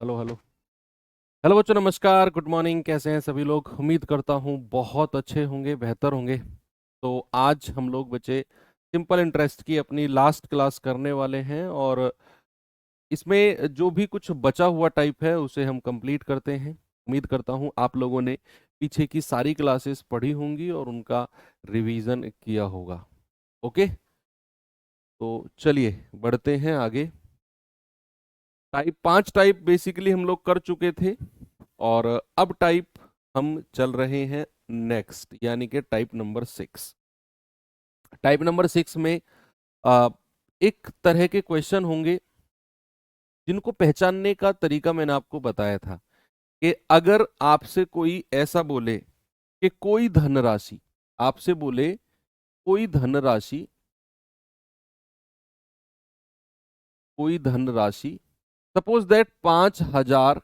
Hello hello. Hello बच्चों, नमस्कार, good morning. कैसे हैं सभी लोग? उम्मीद करता हूँ बहुत अच्छे होंगे, बेहतर होंगे। तो आज हम लोग बच्चे सिंपल इंटरेस्ट की अपनी लास्ट क्लास करने वाले हैं और इसमें जो भी कुछ बचा हुआ टाइप है उसे हम कंप्लीट करते हैं। उम्मीद करता हूँ आप लोगों ने पीछे की सारी क्लासेस पढ़ी होंगी और उनका रिवीजन किया होगा। ओके, तो चलिए बढ़ते हैं आगे। टाइप 5 टाइप बेसिकली हम लोग कर चुके थे और अब टाइप हम चल रहे हैं नेक्स्ट, यानी कि टाइप नंबर 6। टाइप नंबर 6 में आ, एक तरह के क्वेश्चन होंगे जिनको पहचानने का तरीका मैंने आपको बताया था कि अगर आपसे कोई ऐसा बोले कि कोई धनराशि, आपसे बोले कोई धनराशि, कोई धनराशि सपोज दैट 5,000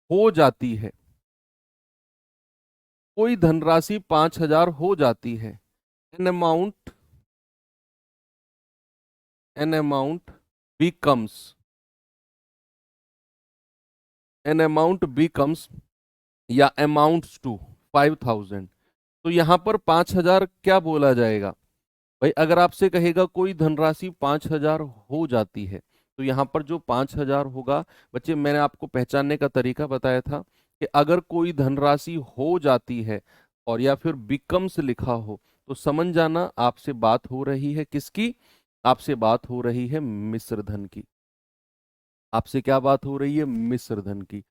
हो जाती है, कोई धनराशि 5,000 हो जाती है, an amount, an amount becomes, an amount becomes या अमाउंट्स टू 5,000। तो यहां पर 5,000 क्या बोला जाएगा भाई? अगर आपसे कहेगा कोई धनराशि 5,000 हो जाती है, तो यहां पर जो 5,000 होगा, बच्चे मैंने आपको पहचानने का तरीका बताया था कि अगर कोई धनराशि हो जाती है और या फिर बिकम्स लिखा हो तो समझ जाना आपसे बात हो रही है किसकी? आपसे बात हो रही है मिश्र धन की। आपसे क्या बात हो रही है? मिश्र धन की।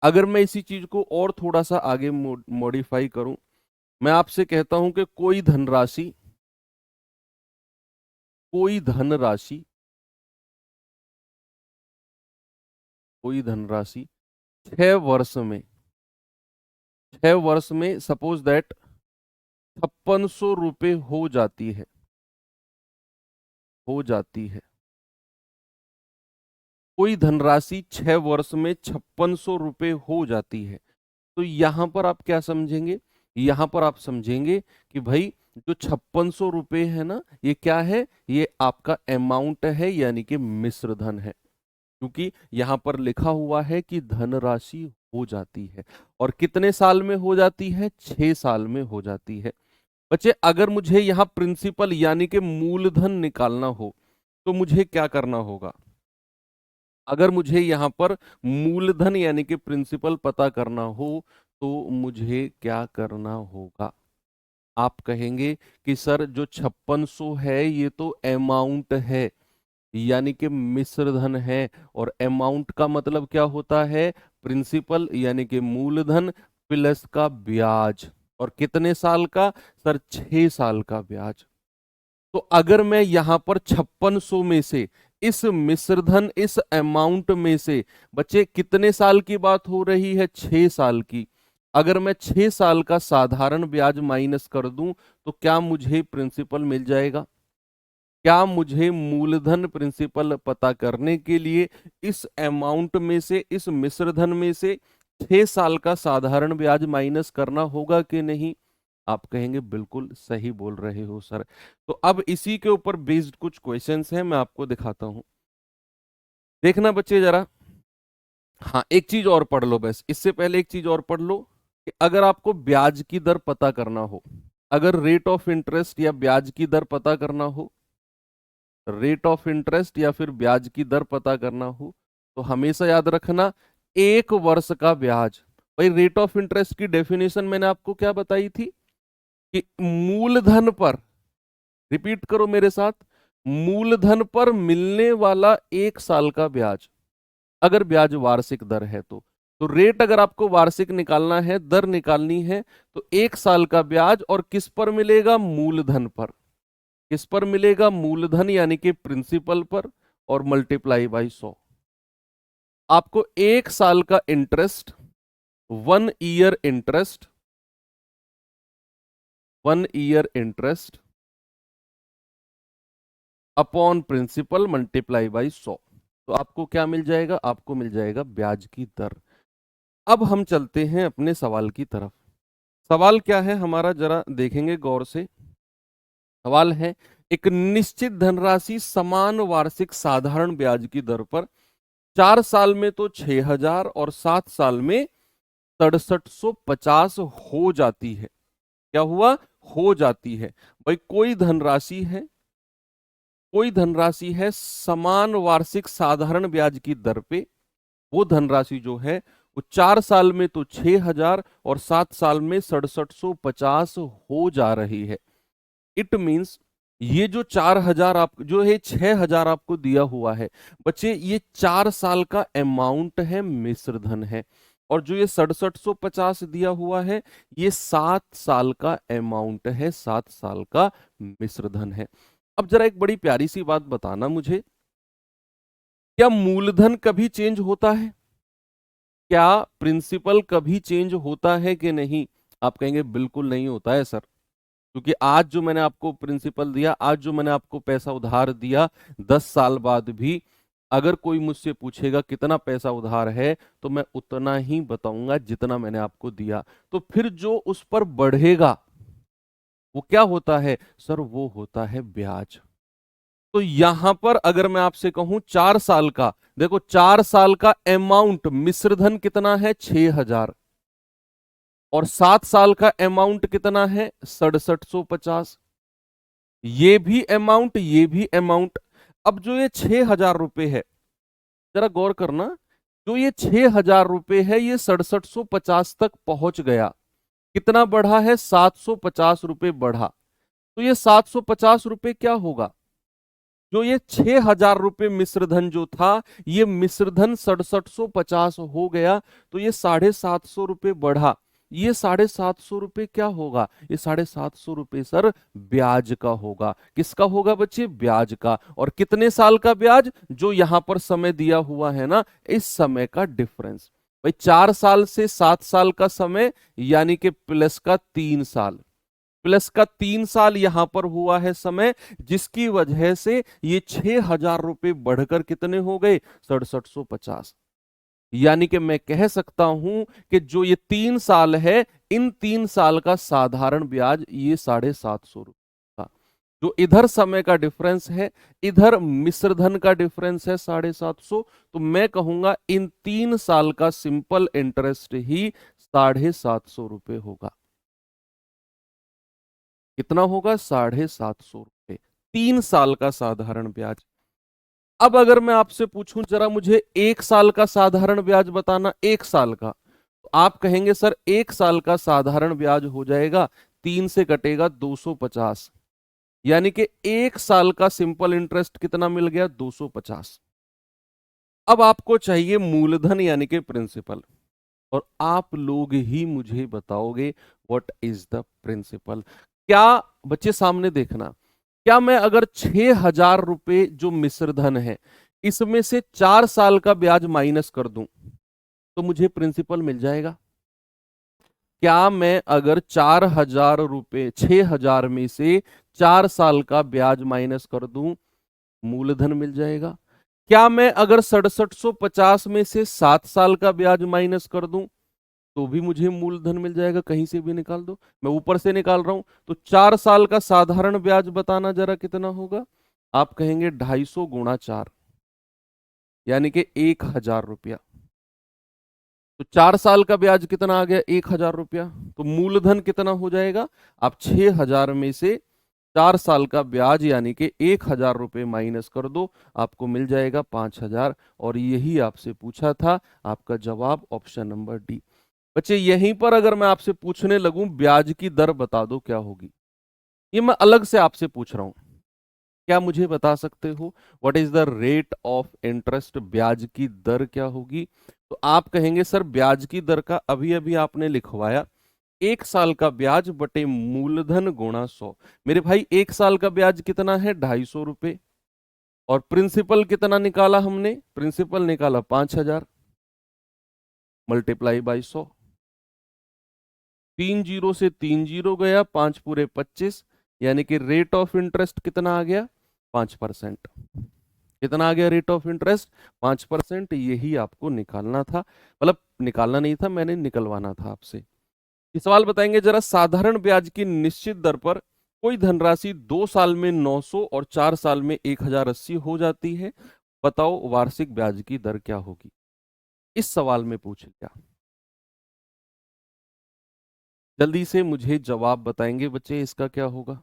अगर मैं इसी चीज को और थोड़ा सा आगे मॉडिफाई करूं, मैं आपसे कहता हूं कि कोई धनराशि, कोई धनराशि, कोई धनराशि 6 वर्ष में, 6 वर्ष में सपोज दैट 5600 रुपये हो जाती है, हो जाती है। कोई धनराशि 6 वर्ष में 5600 रुपये हो जाती है। तो यहां पर आप क्या समझेंगे? यहां पर आप समझेंगे कि भाई जो 5600 रुपये है ना, ये क्या है? ये आपका अमाउंट है, यानी कि मिश्र धन है। क्योंकि यहां पर लिखा हुआ है कि धनराशि हो जाती है और कितने साल में हो जाती है? 6 साल में हो जाती है। बच्चे अगर मुझे यहाँ प्रिंसिपल यानी कि मूलधन निकालना हो तो मुझे क्या करना होगा? अगर मुझे यहाँ पर मूलधन यानी कि प्रिंसिपल पता करना हो तो मुझे क्या करना होगा? आप कहेंगे कि सर जो 5600 है ये तो अमाउंट है, यानी कि मिश्र धन है, और अमाउंट का मतलब क्या होता है? प्रिंसिपल यानी कि मूलधन प्लस का ब्याज। और कितने साल का? सर 6 साल का ब्याज। तो अगर मैं यहां पर 5600 में से इस मिश्रधन, इस अमाउंट में से बच्चे कितने साल की बात हो रही है? 6 साल की। अगर मैं 6 साल का साधारण ब्याज माइनस कर दूं तो क्या मुझे प्रिंसिपल मिल जाएगा? क्या मुझे मूलधन प्रिंसिपल पता करने के लिए इस अमाउंट में से, इस मिश्रधन में से 6 साल का साधारण ब्याज माइनस करना होगा कि नहीं? आप कहेंगे बिल्कुल सही बोल रहे हो सर। तो अब इसी के ऊपर बेस्ड कुछ क्वेश्चंस हैं, मैं आपको दिखाता हूं। देखना बच्चे जरा। हाँ, एक चीज और पढ़ लो, बस इससे पहले एक चीज और पढ़ लो कि अगर आपको ब्याज की दर पता करना हो, अगर रेट ऑफ इंटरेस्ट या ब्याज की दर पता करना हो, रेट ऑफ इंटरेस्ट या फिर ब्याज की दर पता करना हो, तो हमेशा याद रखना 1 वर्ष का ब्याज। भाई रेट ऑफ इंटरेस्ट की डेफिनेशन मैंने आपको क्या बताई थी कि मूलधन पर, रिपीट करो मेरे साथ, मूलधन पर मिलने वाला 1 साल का ब्याज। अगर ब्याज वार्षिक दर है तो रेट अगर आपको वार्षिक निकालना है, दर निकालनी है, तो 1 साल का ब्याज और किस पर मिलेगा? मूलधन पर। किस पर मिलेगा? मूलधन यानी कि प्रिंसिपल पर, और मल्टीप्लाई बाई 100। आपको 1 साल का interest, 1 year interest, 1 year interest upon principal multiply by 100, तो आपको क्या मिल जाएगा? आपको मिल जाएगा ब्याज की दर। अब हम चलते हैं अपने सवाल की तरफ। सवाल क्या है हमारा, जरा देखेंगे गौर से। सवाल है, एक निश्चित धनराशि समान वार्षिक साधारण ब्याज की दर पर 4 साल में तो 6,000 और 7 साल में 6750 हो जाती है। क्या हुआ? हो जाती है। भाई कोई धनराशि है समान वार्षिक साधारण ब्याज की दर पे, वो धनराशि जो है वो 4 साल में तो 6,000 और 7 साल में 6750 हो जा रही है। इट मीन्स ये जो 4,000 आप जो है 6,000 आपको दिया हुआ है बच्चे, ये 4 साल का अमाउंट है, मिश्र धन है। और जो ये 6750 दिया हुआ है ये 7 साल का अमाउंट है, 7 साल का मिश्र धन है। अब जरा एक बड़ी प्यारी सी बात बताना मुझे, क्या मूलधन कभी चेंज होता है? क्या प्रिंसिपल कभी चेंज होता है कि नहीं? आप कहेंगे बिल्कुल नहीं होता है सर, क्योंकि आज जो मैंने आपको प्रिंसिपल दिया, आज जो मैंने आपको पैसा उधार दिया, 10 साल बाद भी अगर कोई मुझसे पूछेगा कितना पैसा उधार है तो मैं उतना ही बताऊंगा जितना मैंने आपको दिया। तो फिर जो उस पर बढ़ेगा वो क्या होता है सर? वो होता है ब्याज। तो यहां पर अगर मैं आपसे कहूं 4 साल का, देखो 4 साल का अमाउंट मिश्रधन कितना है? 6,000। और 7 साल का अमाउंट कितना है? 6750। ये भी अमाउंट, ये भी अमाउंट। अब जो ये 6,000 रुपए है, जरा गौर करना, जो ये 6,000 रुपए है ये 6750 तक पहुंच गया। कितना बढ़ा है? 750 रुपए बढ़ा। तो ये 750 रुपए क्या होगा? जो ये 6,000 रुपए मिश्रधन जो था, ये मिश्रधन 6750 हो गया। तो ये 750 रुपए बढ़ा। ये 750 रुपए क्या होगा? ये 750 रुपए सर ब्याज का होगा। किसका होगा बच्चे? ब्याज का। और कितने साल का ब्याज? जो यहां पर समय दिया हुआ है ना, इस समय का डिफरेंस। भाई 4 साल से 7 साल का समय, यानी कि प्लस का 3 साल, प्लस का 3 साल यहां पर हुआ है समय, जिसकी वजह से ये 6,000 रुपए बढ़कर कितने हो गए? 6750। यानी कि मैं कह सकता हूं कि जो ये 3 साल है, इन 3 साल का साधारण ब्याज ये 750 रुपए का। जो इधर समय का डिफरेंस है, इधर मिश्रधन का डिफरेंस है 750, तो मैं कहूंगा इन 3 साल का सिंपल इंटरेस्ट ही 750 रुपए होगा। कितना होगा? 750 रुपए, 3 साल का साधारण ब्याज। अब अगर मैं आपसे पूछूं जरा मुझे 1 साल का साधारण ब्याज बताना, 1 साल का, तो आप कहेंगे सर 1 साल का साधारण ब्याज हो जाएगा, 3 से कटेगा 250, यानी कि 1 साल का सिंपल इंटरेस्ट कितना मिल गया? 250। अब आपको चाहिए मूलधन यानी कि प्रिंसिपल, और आप लोग ही मुझे बताओगे व्हाट इज द प्रिंसिपल। क्या बच्चे सामने देखना, क्या मैं अगर 6,000 रुपए जो मिश्रधन है इसमें से 4 साल का ब्याज माइनस कर दूं तो मुझे प्रिंसिपल मिल जाएगा? क्या मैं अगर 4,000 रुपए 6,000 में से 4 साल का ब्याज माइनस कर दूं, मूलधन मिल जाएगा? क्या मैं अगर 6750 में से 7 साल का ब्याज माइनस कर दूं तो भी मुझे मूलधन मिल जाएगा? कहीं से भी निकाल दो, मैं ऊपर से निकाल रहा हूं। तो 4 साल का साधारण ब्याज बताना जरा कितना होगा? आप कहेंगे 250 गुणा 4, यानी कि 1,000 रुपया। तो 4 साल का ब्याज कितना आ गया? 1,000 रुपया। तो मूलधन कितना हो जाएगा? आप 6,000 में से 4 साल का ब्याज यानी कि 1,000 रुपये माइनस कर दो, आपको मिल जाएगा 5,000। और यही आपसे पूछा था, आपका जवाब ऑप्शन नंबर डी। बच्चे यहीं पर अगर मैं आपसे पूछने लगूं ब्याज की दर बता दो क्या होगी, ये मैं अलग से आपसे पूछ रहा हूं, क्या मुझे बता सकते हो what is the rate of interest? ब्याज की दर क्या होगी? तो आप कहेंगे सर ब्याज की दर का अभी अभी आपने लिखवाया 1 साल का ब्याज बटे मूलधन गुणा 100। मेरे भाई 1 साल का ब्याज कितना है? 250 रुपए। और प्रिंसिपल कितना निकाला हमने? प्रिंसिपल निकाला 5,000, मल्टीप्लाई बाई 100। 3 जीरो से 3 जीरो गया, 5 पूरे 25, यानी कि रेट ऑफ इंटरेस्ट कितना आ गया? 5%। कितना आ गया रेट ऑफ इंटरेस्ट? 5%। यही आपको निकालना था, मतलब निकालना नहीं था, मैंने निकलवाना था आपसे। ये सवाल बताएंगे जरा, साधारण ब्याज की निश्चित दर पर कोई धनराशि 2 साल में 900 और 4 साल में 1,080 हो जाती है। बताओ वार्षिक ब्याज की दर क्या होगी। इस सवाल में पूछ लिया। जल्दी से मुझे जवाब बताएंगे बच्चे, इसका क्या होगा।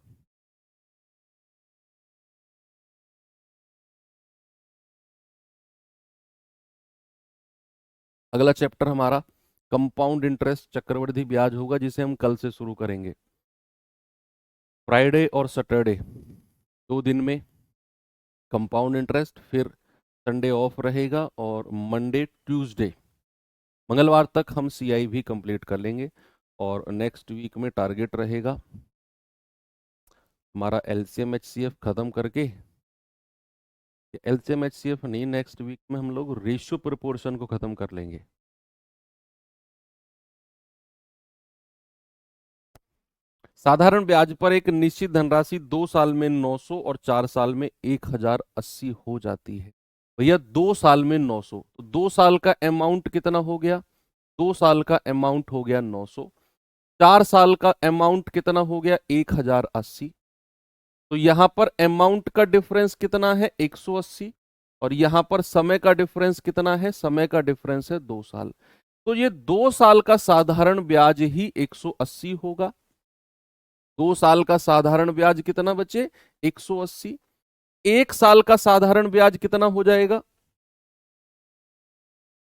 अगला चैप्टर हमारा कंपाउंड इंटरेस्ट, चक्रवृद्धि ब्याज होगा, जिसे हम कल से शुरू करेंगे। फ्राइडे और सैटरडे 2 दिन में कंपाउंड इंटरेस्ट, फिर संडे ऑफ रहेगा और मंडे ट्यूसडे मंगलवार तक हम सीआई भी कंप्लीट कर लेंगे। और नेक्स्ट वीक में टारगेट रहेगा हमारा एलसीएम एचसीएफ खत्म करके, एलसीएम एचसीएफ नहीं, नेक्स्ट वीक में हम लोग रेशियो प्रोपोर्शन को खत्म कर लेंगे। साधारण ब्याज पर एक निश्चित धनराशि 2 साल में 900 और 4 साल में 1080 हो जाती है। भैया 2 साल में 900, तो 2 साल का अमाउंट कितना हो गया, 2 साल का अमाउंट हो गया 900, 4 साल का अमाउंट कितना हो गया 1080। तो यहां पर अमाउंट का डिफरेंस कितना है 180, और यहां पर समय का डिफरेंस कितना है, समय का डिफरेंस है 2 साल। तो ये 2 साल का साधारण ब्याज ही 180 होगा। 2 साल का साधारण ब्याज कितना बचे 180। 1 साल का साधारण ब्याज कितना हो जाएगा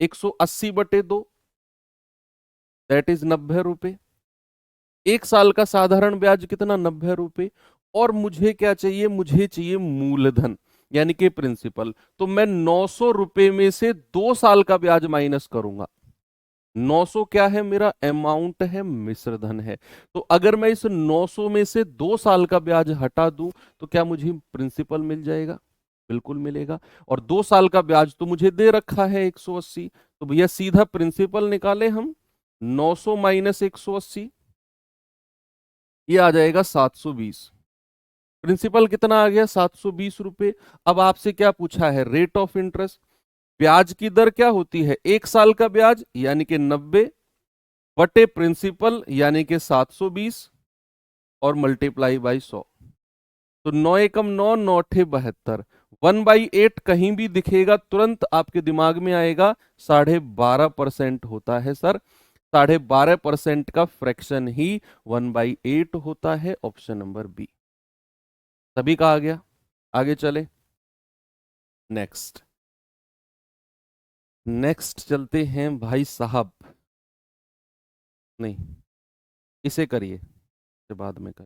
180/2, दैट इज 90 रुपए। 1 साल का साधारण ब्याज कितना 90 रुपए। और मुझे क्या चाहिए, मुझे चाहिए मूलधन यानी कि प्रिंसिपल। तो मैं 900 रुपए में से 2 साल का ब्याज माइनस करूंगा। 900 क्या है मेरा अमाउंट है, मिश्र धन है। तो अगर मैं इस 900 में से 2 साल का ब्याज हटा दूं तो क्या मुझे प्रिंसिपल मिल जाएगा, बिल्कुल मिलेगा। और 2 साल का ब्याज तो मुझे दे रखा है 180, तो भैया सीधा प्रिंसिपल निकाले हम, 900 माइनस 180, ये आ जाएगा 720। प्रिंसिपल कितना आ गया 720 रुपए। अब आपसे क्या पूछा है, रेट ऑफ इंटरेस्ट, ब्याज की दर क्या होती है, 1 साल का ब्याज यानी कि 90 बटे प्रिंसिपल यानी कि 720 और मल्टीप्लाई बाई 100। तो 9 एकम 9, 9 × 8 = 72। 1/8 कहीं भी दिखेगा तुरंत आपके दिमाग में आएगा 12.5% होता है सर। 12.5% का फ्रैक्शन ही 1/8 होता है। ऑप्शन नंबर बी सभी का आ गया। आगे चले, नेक्स्ट नेक्स्ट चलते हैं भाई साहब। नहीं, इसे करिए, इसे बाद में कर।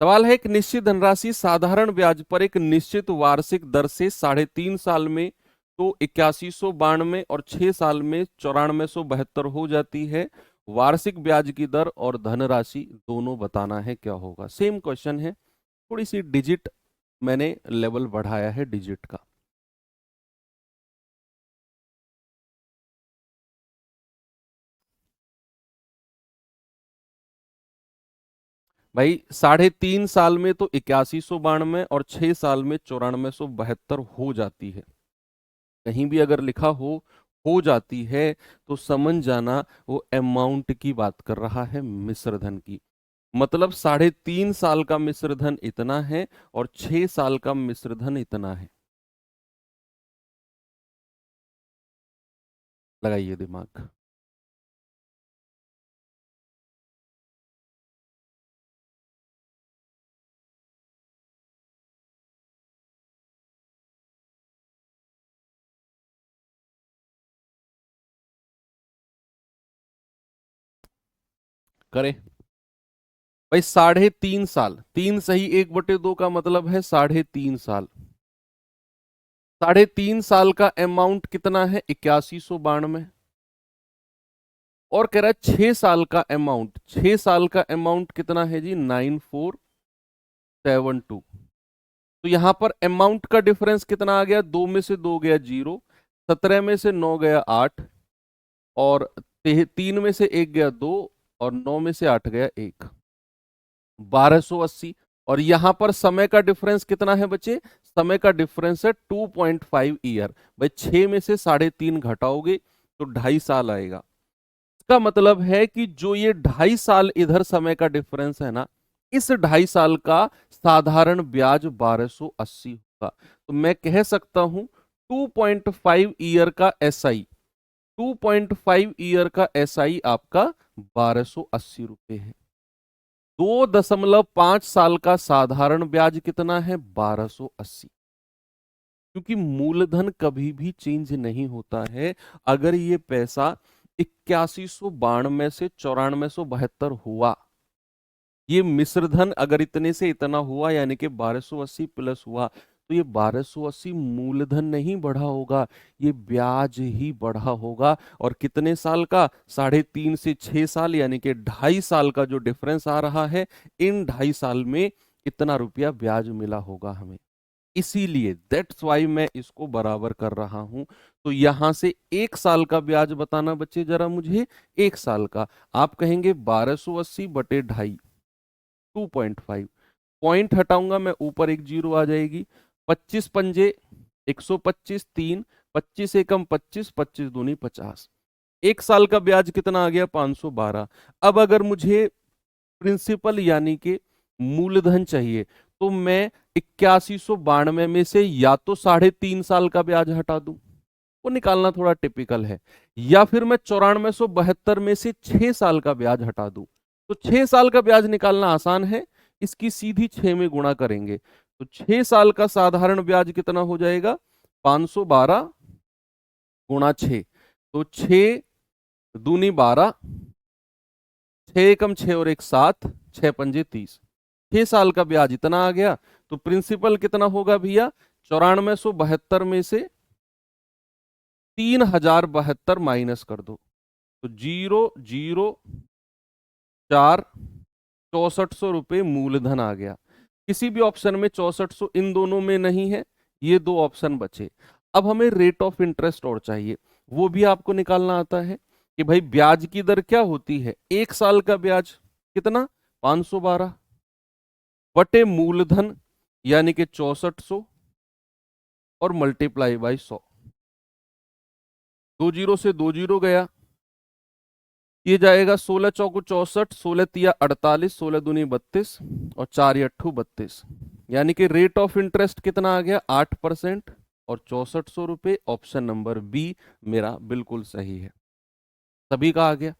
सवाल है, एक निश्चित धनराशि साधारण ब्याज पर एक निश्चित वार्षिक दर से 3.5 साल में तो 8192 और 6 साल में 9472 हो जाती है। वार्षिक ब्याज की दर और धनराशि दोनों बताना है, क्या होगा। सेम क्वेश्चन है, थोड़ी सी डिजिट मैंने लेवल बढ़ाया है डिजिट का। भाई 3.5 साल में तो 8192 और 6 साल में 9472 हो जाती है। कहीं भी अगर लिखा हो जाती है तो समझ जाना वो अमाउंट की बात कर रहा है, मिश्र धन की। मतलब 3.5 साल का मिश्र धन इतना है और 6 साल का मिश्र धन इतना है। लगाइए दिमाग। करें भाई, 3.5 साल, 3 सही 1/2 का मतलब है 3.5 साल। 3.5 साल का अमाउंट कितना है 8192, और कह रहा है 6 साल का अमाउंट, 6 साल का अमाउंट कितना है जी 9472। तो यहां पर अमाउंट का डिफरेंस कितना आ गया, 2 में से 2 गया 0, 17 में से 9 गया 8, और 3 में से 1 गया 2, और 9 में से 8 गया 1, 1280। और यहां पर समय का डिफरेंस कितना है बच्चे, समय का डिफरेंस है 2.5 ईयर। भाई 6 में से 3.5 घटाओगे तो 2.5 साल आएगा। इसका मतलब है कि जो ये 2.5 साल इधर समय का डिफरेंस है ना, इस 2.5 साल का साधारण ब्याज 1280 होगा। तो मैं कह सकता हूं 2.5 ईयर का एसआई, 2.5 ईयर का एसआई आपका 1280 रुपए है। 2.5 साल का साधारण ब्याज कितना है? 1280। क्योंकि मूलधन कभी भी चेंज नहीं होता है। अगर ये पैसा 8192 से 9472 हुआ, ये मिश्रधन अगर इतने से इतना हुआ यानी कि 1280 प्लस हुआ, तो ये 1280 मूलधन नहीं बढ़ा होगा, ये ब्याज ही बढ़ा होगा। और कितने साल का? 3.5 से 6 साल, यानी कि 2.5 साल का जो डिफरेंस आ रहा है, इन 2.5 साल में इतना रुपया ब्याज मिला होगा हमें। इसीलिए दैट्स वाई मैं इसको बराबर कर रहा हूं। तो यहां से 1 साल का ब्याज बताना बच्चे जरा मुझे। 1 साल का आप कहेंगे 1280 बटे 2.5, 2.5। पॉइंट हटाऊंगा मैं, ऊपर एक जीरो आ जाएगी। 25 पंजे 125, 3 25 एकम 25, 25 दूनी 50। 1 साल का ब्याज कितना आ गया? 512। अब अगर मुझे प्रिंसिपल यानी कि मूलधन चाहिए, तो मैं 8192 में से या तो 3.5 साल का ब्याज हटा दूं, वो निकालना थोड़ा टिपिकल है, या फिर मैं 9472 में से 6 साल का ब्याज हटा दूं। तो 6 साल का ब्याज निकालना आसान है, इसकी सीधी 6 में गुणा करेंगे। तो 6 साल का साधारण ब्याज कितना हो जाएगा? 512 गुणा 6, तो 6 दूनी 12, 6 एकम 6 और 1 7, 6 पंजे 30। 6 साल का ब्याज इतना आ गया। तो प्रिंसिपल कितना होगा भैया? 9472 में से 3072 माइनस कर दो, तो 004 6400 रुपये मूलधन आ गया। किसी भी ऑप्शन में 6400 इन दोनों में नहीं है, ये दो ऑप्शन बचे। अब हमें रेट ऑफ इंटरेस्ट और चाहिए, वो भी आपको निकालना आता है कि भाई ब्याज की दर क्या होती है। 1 साल का ब्याज कितना? 512 बटे मूलधन यानी कि 6400 और मल्टीप्लाई बाई 100। 2 जीरो से 2 जीरो गया, ये जाएगा 16 चौको 64, 16 तिया 48, 16 दूनी 32 और 4 अट्ठू 32। यानी कि रेट ऑफ इंटरेस्ट कितना आ गया? 8% और 6400 रुपये। ऑप्शन नंबर बी मेरा बिल्कुल सही है। सभी का आ गया।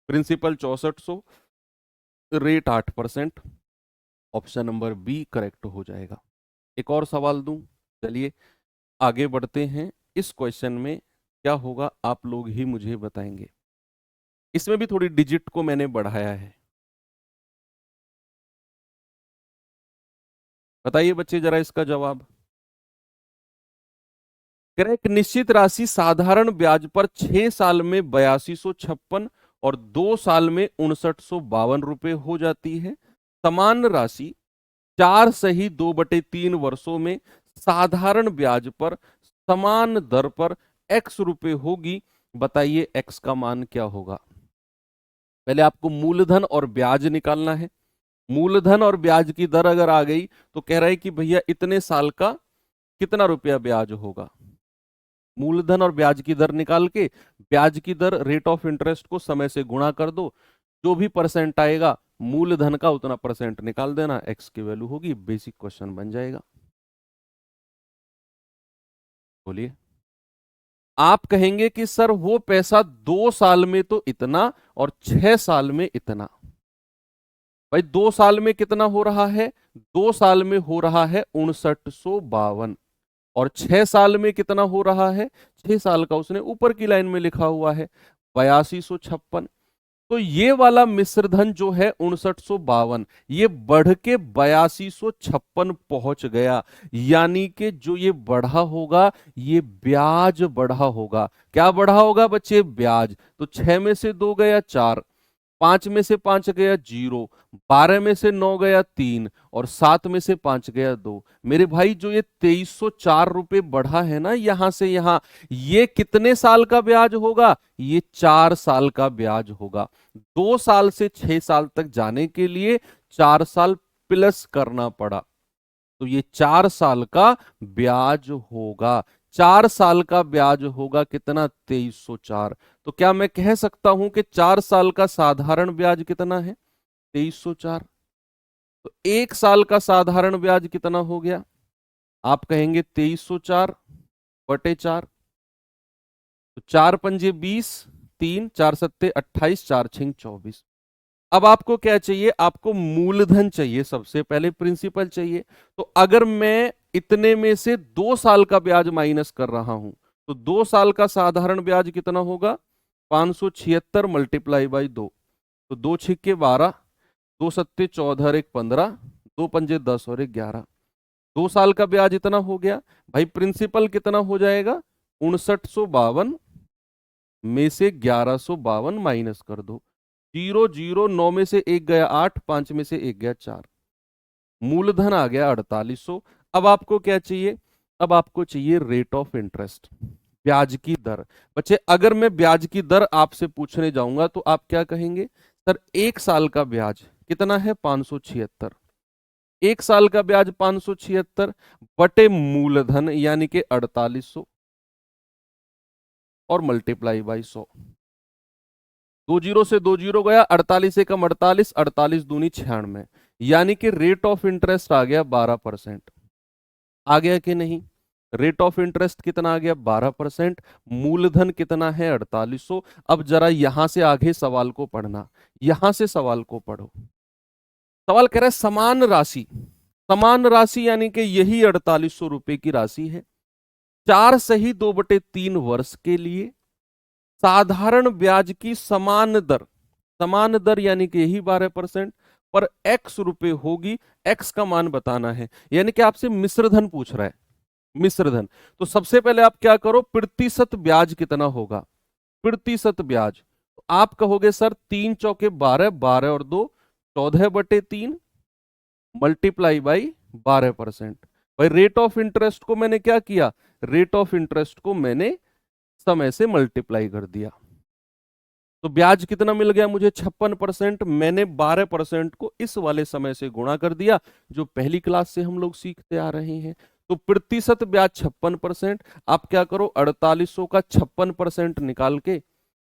Principal 6400, rate 8%, option number B correct हो जाएगा। एक और सवाल दूं, चलिए आगे बढ़ते हैं। इस क्वेश्चन में क्या होगा आप लोग ही मुझे बताएंगे। इसमें भी थोड़ी डिजिट को मैंने बढ़ाया है। बताइए बच्चे जरा इसका जवाब। एक निश्चित राशि साधारण ब्याज पर 6 साल में 8256 और 2 साल में 5952 रुपए हो जाती है। समान राशि 4 सही 2/3 वर्षों में साधारण ब्याज पर समान दर पर x रुपए होगी। बताइए x का मान क्या होगा। पहले आपको मूलधन और ब्याज निकालना है। मूलधन और ब्याज की दर अगर आ गई तो कह रहा है कि भैया इतने साल का कितना रुपया ब्याज होगा। मूलधन और ब्याज की दर निकाल के ब्याज की दर रेट ऑफ इंटरेस्ट को समय से गुणा कर दो, जो भी परसेंट आएगा मूलधन का उतना परसेंट निकाल देना, एक्स की वैल्यू होगी, बेसिक क्वेश्चन बन जाएगा। बोलिए। आप कहेंगे कि सर वो पैसा 2 साल में तो इतना और 6 साल में इतना। भाई 2 साल में कितना हो रहा है? 2 साल में हो रहा है 5952 और 6 साल में कितना हो रहा है? 6 साल का उसने ऊपर की लाइन में लिखा हुआ है 8256। तो ये वाला मिश्रधन जो है 5952, ये बढ़ के 8256 पहुंच गया। यानी कि जो ये बढ़ा होगा ये ब्याज बढ़ा होगा। क्या बढ़ा होगा बच्चे? ब्याज। तो 6 में से 2 गया 4, 5 में से 5 गया 0, 12 में से 9 गया 3 और 7 में से 5 गया 2। मेरे भाई जो ये 2304 रुपए बढ़ा है ना यहां से यहां, ये कितने साल का ब्याज होगा? ये 4 साल का ब्याज होगा। 2 साल से 6 साल तक जाने के लिए 4 साल प्लस करना पड़ा, तो ये 4 साल का ब्याज होगा। 4 साल का ब्याज होगा कितना? 2304। तो क्या मैं कह सकता हूं कि 4 साल का साधारण ब्याज कितना है? 2304। तो 1 साल का साधारण ब्याज कितना हो गया? आप कहेंगे 2304 बटे 4। तो 4 पंजे 20, 3 4 सत्ते 28, 4 छिंग 24। अब आपको क्या चाहिए? आपको मूलधन चाहिए, सबसे पहले प्रिंसिपल चाहिए। तो अगर मैं इतने में से 2 साल का ब्याज माइनस कर रहा हूं, तो 2 साल का साधारण ब्याज कितना होगा? 576 मल्टीप्लाई बाई 2। तो 2 छिक्के 12, 2 सत्ते 14 और 1 15, 2 पंजे 10 और 1 11। 2 साल का ब्याज इतना हो गया। भाई प्रिंसिपल कितना हो जाएगा? 5952 में से 1152 माइनस कर दो। 0 0 9 में से 1 गया 8, 5 में से 1 गया 4। मूलधन आ गया 4800। अब आपको क्या चाहिए? अब आपको चाहिए रेट ऑफ इंटरेस्ट, ब्याज की दर। बच्चे अगर मैं ब्याज की दर आपसे पूछने जाऊंगा तो आप क्या कहेंगे? सर 1 साल का ब्याज कितना है? 576। 1 साल का ब्याज 576 बटे मूलधन यानी कि 4800 और मल्टीप्लाई बाई 100। 2 जीरो से 2 जीरो गया, 48 एकम 48, 48 दूनी 96, यानी कि रेट ऑफ इंटरेस्ट आ गया 12%। आ गया कि नहीं? रेट ऑफ इंटरेस्ट कितना आ गया? 12%। मूलधन कितना है? 4800। अब जरा यहां से आगे सवाल को पढ़ना, यहां से सवाल को पढ़ो। सवाल कह रहा है समान राशि, समान राशि यानी कि यही 4800 रुपए की राशि है, 4 सही 2/3 वर्ष के लिए साधारण ब्याज की समान दर, समान दर यानी कि यही 12% पर एक्स रुपए होगी। एक्स का मान बताना है, यानी कि आपसे मिश्र धन पूछ रहा है, मिश्र धन। तो सबसे पहले आप क्या करो? प्रतिशत ब्याज कितना होगा? प्रतिशत ब्याज तो आप कहोगे सर 3 चौके 12, 12 और 2 14/3 मल्टीप्लाई बाई 12%। भाई रेट ऑफ इंटरेस्ट को मैंने क्या किया? रेट ऑफ इंटरेस्ट को मैंने समय से मल्टीप्लाई कर दिया। तो ब्याज कितना मिल गया मुझे? 56%। मैंने 12% को इस वाले समय से गुणा कर दिया, जो पहली क्लास से हम लोग सीखते आ रहे हैं। तो प्रतिशत ब्याज 56%। आप क्या करो? 4800 का 56% निकाल के,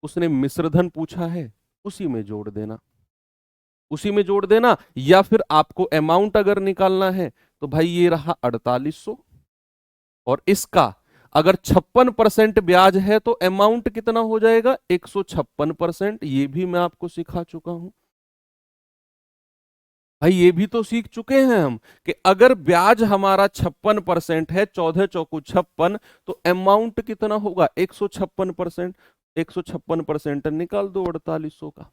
उसने मिश्रधन पूछा है उसी में जोड़ देना, उसी में जोड़ देना। या फिर आपको अमाउंट अगर निकालना है तो भाई ये रहा 4800, और इसका अगर 56% ब्याज है तो अमाउंट कितना हो जाएगा? 156%। ये भी मैं आपको सिखा चुका हूं भाई, ये भी तो सीख चुके हैं हम कि अगर ब्याज हमारा 56% है, 14 चौकू 56, तो अमाउंट कितना होगा? 156%। 156% निकाल दो 4800 का,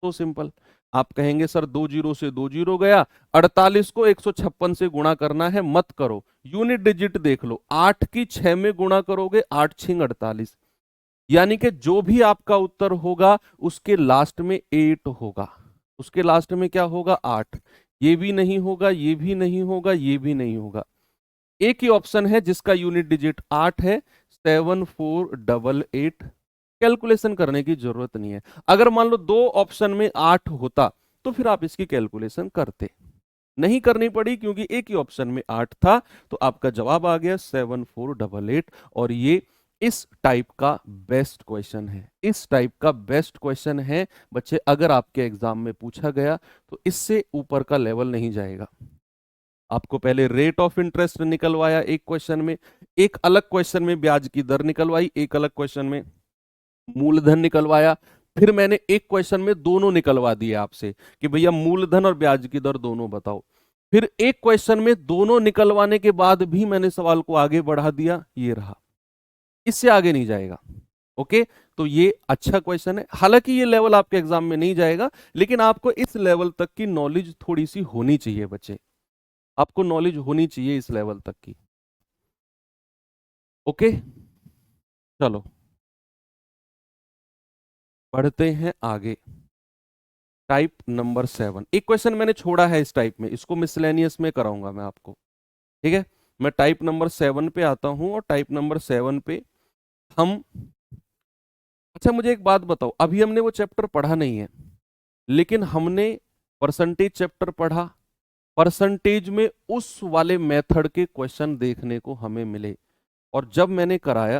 तो सिंपल। आप कहेंगे सर 2 जीरो से 2 जीरो गया, 48 को 156 से गुणा करना है, मत करो, यूनिट डिजिट देख लो, 8 की 6 में गुणा करोगे, 8 छिंग 48, यानी कि जो भी आपका उत्तर होगा उसके लास्ट में 8 होगा, उसके लास्ट में क्या होगा? 8। ये भी नहीं होगा, ये भी नहीं होगा, ये भी नहीं होगा। एक ही ऑप्शन है जिसका यूनिट डिजिट 8 है, 7488। कैलकुलेशन करने की जरूरत नहीं है। अगर मान लो दो ऑप्शन में 8 होता तो फिर आप इसकी कैलकुलेशन करते, नहीं करनी पड़ी क्योंकि एक ही ऑप्शन में 8 था। तो आपका जवाब आ गया 7488। और ये इस टाइप का बेस्ट क्वेश्चन है, इस टाइप का बेस्ट क्वेश्चन है बच्चे। अगर आपके एग्जाम में पूछा गया तो इससे ऊपर का लेवल नहीं जाएगा। आपको पहले रेट ऑफ इंटरेस्ट निकलवाया एक क्वेश्चन में, एक अलग क्वेश्चन में ब्याज की दर निकलवाई, एक अलग क्वेश्चन में मूलधन निकलवाया, फिर मैंने एक क्वेश्चन में दोनों निकलवा दिए आपसे कि भैया मूलधन और ब्याज की दर दोनों बताओ। फिर एक क्वेश्चन में दोनों निकलवाने के बाद भी मैंने सवाल को आगे बढ़ा दिया, ये रहा, इससे आगे नहीं जाएगा। ओके, तो ये अच्छा क्वेश्चन है। हालांकि ये लेवल आपके एग्जाम में नहीं जाएगा, लेकिन आपको इस लेवल तक की नॉलेज थोड़ी सी होनी चाहिए बच्चे, आपको नॉलेज होनी चाहिए इस लेवल तक की। ओके, चलो बढ़ते हैं आगे। टाइप नंबर 7, एक क्वेश्चन मैंने छोड़ा है इस टाइप में, इसको मिसलेनियस में कराऊंगा मैं आपको, ठीक है। मैं टाइप नंबर 7 पे आता हूं, और टाइप नंबर 7 पे हम, अच्छा मुझे एक बात बताओ, अभी हमने वो चैप्टर पढ़ा नहीं है, लेकिन हमने परसेंटेज चैप्टर पढ़ा। परसेंटेज में उस वाले मेथड के क्वेश्चन देखने को हमें मिले, और जब मैंने कराया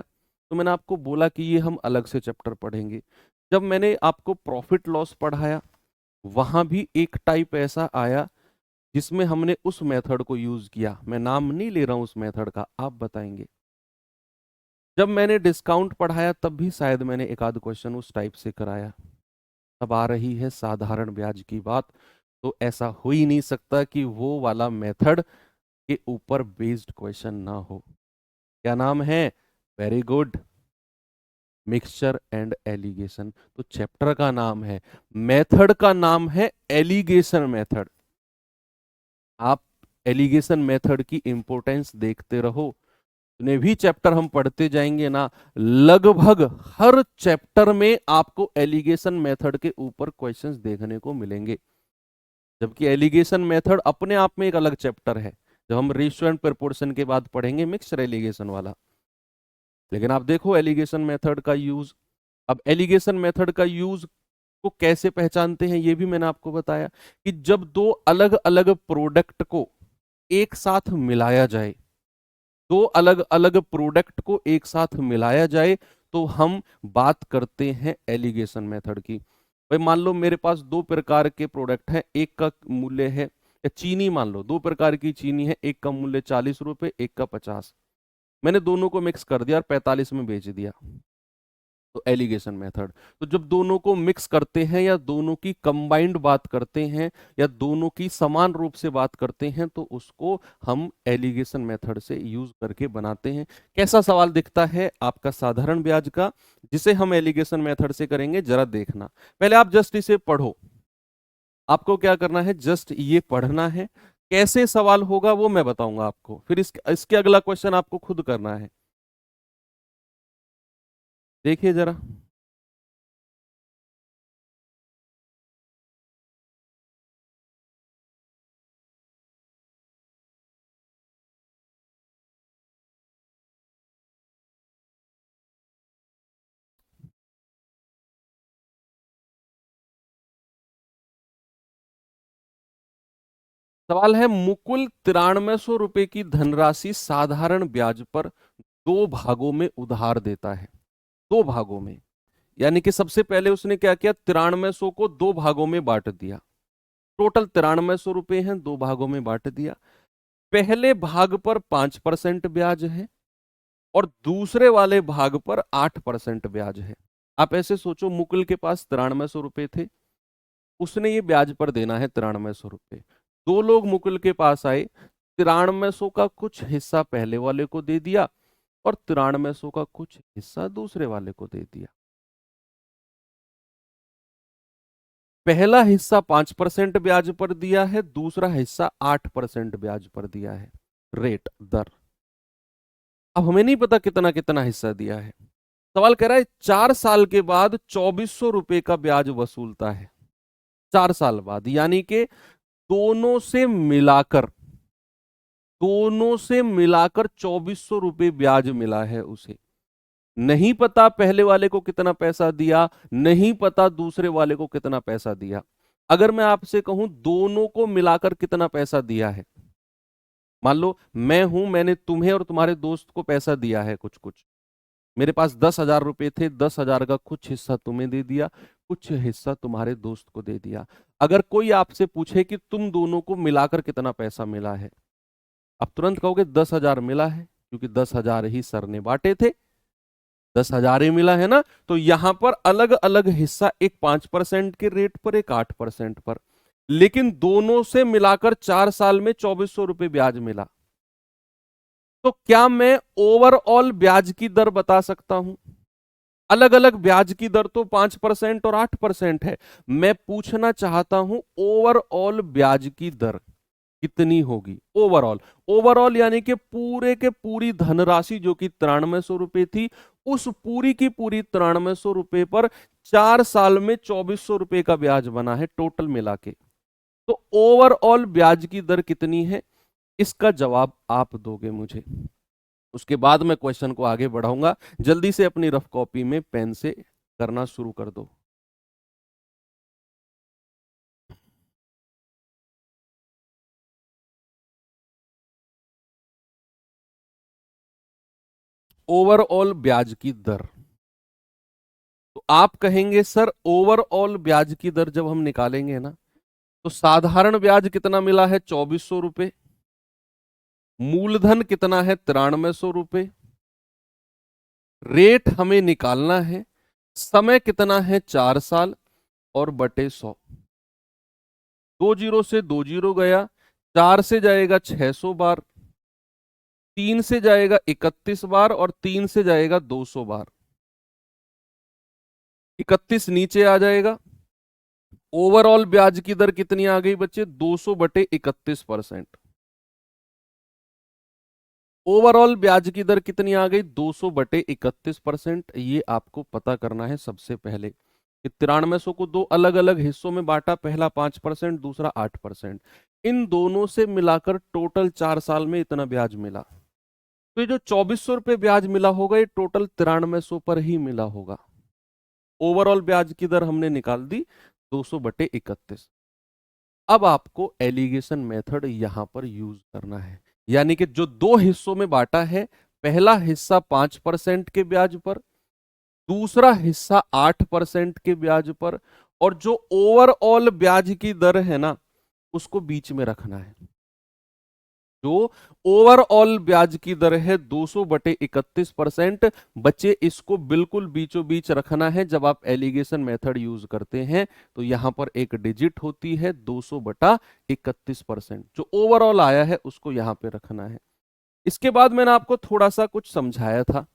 तो मैंने आपको बोला कि ये हम अलग से चैप्टर पढ़ेंगे। जब मैंने आपको प्रॉफिट लॉस पढ़ाया, वहां भी एक टाइप ऐसा आया जिसमें हमने उस मेथड को यूज किया। मैं नाम नहीं ले रहा हूं उस मेथड का, आप बताएंगे। जब मैंने डिस्काउंट पढ़ाया तब भी शायद मैंने एक आध क्वेश्चन उस टाइप से कराया। अब आ रही है साधारण ब्याज की बात। तो ऐसा हो ही नहीं सकता कि वो वाला मेथड के ऊपर बेस्ड क्वेश्चन ना हो। क्या नाम है? Very good, mixture and allegation. तो चैप्टर का नाम है, मेथड का नाम है एलिगेशन मेथड। आप एलिगेशन मेथड की इंपॉर्टेंस देखते रहो। जितने भी चैप्टर हम पढ़ते जाएंगे ना, लगभग हर चैप्टर में आपको एलिगेशन मेथड के ऊपर क्वेश्चंस देखने को मिलेंगे। जबकि एलिगेशन मेथड अपने आप में एक अलग चैप्टर है, जब हम रेशियो एंड प्रोपोर्शन के बाद पढ़ेंगे मिक्सड एलिगेशन वाला। लेकिन आप देखो एलिगेशन मेथड का यूज। अब एलिगेशन मेथड का यूज को कैसे पहचानते हैं ये भी मैंने आपको बताया, कि जब दो अलग अलग प्रोडक्ट को एक साथ मिलाया जाए, दो अलग अलग प्रोडक्ट को एक साथ मिलाया जाए, तो हम बात करते हैं एलिगेशन मेथड की। भाई मान लो मेरे पास दो प्रकार के प्रोडक्ट हैं, एक का मूल्य है, या चीनी मान लो, दो प्रकार की चीनी है, एक का मूल्य 40 रुपए, एक का 50। मैंने दोनों को मिक्स कर दिया और 45 में बेच दिया। तो एलिगेशन मेथड। तो जब दोनों को मिक्स करते हैं या दोनों की कंबाइंड बात करते हैं या दोनों की समान रूप से बात करते हैं, तो उसको हम एलिगेशन मेथड से यूज करके बनाते हैं। कैसा सवाल दिखता है आपका साधारण ब्याज का, जिसे हम एलिगेशन मेथड से करेंगे, जरा देखना। पहले आप जस्ट इसे पढ़ो। आपको क्या करना है, जस्ट ये पढ़ना है। कैसे सवाल होगा वो मैं बताऊंगा आपको, फिर इसके अगला क्वेश्चन आपको खुद करना है। देखिए जरा। सवाल है, मुकुल 9300 रुपए की धनराशि साधारण ब्याज पर दो भागों में उधार देता है। दो भागों में, यानी कि सबसे पहले उसने क्या किया, 9300 को दो भागों में बांट दिया। टोटल 9300 रुपए हैं, दो भागों में बांट दिया। पहले भाग पर 5% ब्याज है और दूसरे वाले भाग पर 8% ब्याज है। आप ऐसे सोचो, मुकुल के पास 9300 रुपए थे, उसने ये ब्याज पर देना है 9300 रुपए। दो लोग मुकुल के पास आए, 9300 का कुछ हिस्सा पहले वाले को दे दिया और 9300 का कुछ हिस्सा दूसरे वाले को दे दिया। पहला हिस्सा 5% ब्याज पर दिया है, दूसरा हिस्सा 8% ब्याज पर दिया है। रेट, दर। अब हमें नहीं पता कितना कितना हिस्सा दिया है। सवाल कह रहा है 4 साल के बाद 2400 रुपए का ब्याज वसूलता है। 4 साल बाद, यानी कि दोनों से मिलाकर, दोनों से मिलाकर 2400 रुपए ब्याज मिला है उसे। नहीं पता पहले वाले को कितना पैसा दिया, नहीं पता दूसरे वाले को कितना पैसा दिया। अगर मैं आपसे कहूं दोनों को मिलाकर कितना पैसा दिया है, मान लो मैं हूं, मैंने तुम्हें और तुम्हारे दोस्त को पैसा दिया है कुछ कुछ। मेरे पास 10,000 रुपए थे, 10,000 का कुछ हिस्सा तुम्हें दे दिया, कुछ हिस्सा तुम्हारे दोस्त को दे दिया। अगर कोई आपसे पूछे कि तुम दोनों को मिलाकर कितना पैसा मिला है, आप तुरंत कहोगे 10,000 मिला है, क्योंकि 10,000 ही सर ने बांटे थे। 10,000 ही मिला है ना। तो यहां पर अलग अलग हिस्सा, एक 5% के रेट पर, एक 8% पर, लेकिन दोनों से मिलाकर 4 साल में 2400 रुपए ब्याज मिला। तो क्या मैं ओवरऑल ब्याज की दर बता सकता हूं? अलग अलग ब्याज की दर तो 5% और 8% है। मैं पूछना चाहता हूं ओवरऑल ब्याज की दर कितनी होगी। ओवरऑल, ओवरऑल यानी कि पूरे के पूरी धनराशि जो कि 9300 रुपए थी, उस पूरी की पूरी 9300 रुपए पर 4 साल में 2400 रुपए का ब्याज बना है टोटल मिला के। तो ओवरऑल ब्याज की दर कितनी है, इसका जवाब आप दोगे मुझे। उसके बाद मैं क्वेश्चन को आगे बढ़ाऊंगा। जल्दी से अपनी रफ कॉपी में पेन से करना शुरू कर दो। ओवरऑल ब्याज की दर। तो आप कहेंगे सर ओवरऑल ब्याज की दर जब हम निकालेंगे ना, तो साधारण ब्याज कितना मिला है 2400 रुपए, मूलधन कितना है 9300 रुपए, रेट हमें निकालना है, समय कितना है 4 साल, और बटे 100। 2 जीरो से 2 जीरो गया, 4 से जाएगा 600 बार, 3 से जाएगा 31 बार, और 3 से जाएगा 200 बार। 31 नीचे आ जाएगा। ओवरऑल ब्याज की दर कितनी आ गई बच्चे? 200/31%। ओवरऑल ब्याज की दर कितनी आ गई? 200/31%। ये आपको पता करना है सबसे पहले कि 9300 को दो अलग अलग हिस्सों में बांटा, पहला 5%, दूसरा 8%। इन दोनों से मिलाकर टोटल 4 साल में इतना ब्याज मिला। तो ये जो 2400 रुपये ब्याज मिला होगा, ये टोटल 9300 पर ही मिला होगा। ओवरऑल ब्याज की दर हमने निकाल दी 200/31। अब आपको एलिगेशन मेथड यहां पर यूज करना है, यानी कि जो दो हिस्सों में बांटा है, पहला हिस्सा 5% के ब्याज पर, दूसरा हिस्सा 8% के ब्याज पर, और जो ओवरऑल ब्याज की दर है ना, उसको बीच में रखना है। जो ओवरऑल ब्याज की दर है 200/31%, बच्चे इसको बिल्कुल बीचों बीच रखना है। जब आप एलिगेशन मेथड यूज करते हैं तो यहां पर एक डिजिट होती है 200/31%, जो ओवरऑल आया है उसको यहां पे रखना है। इसके बाद मैंने आपको थोड़ा सा कुछ समझाया था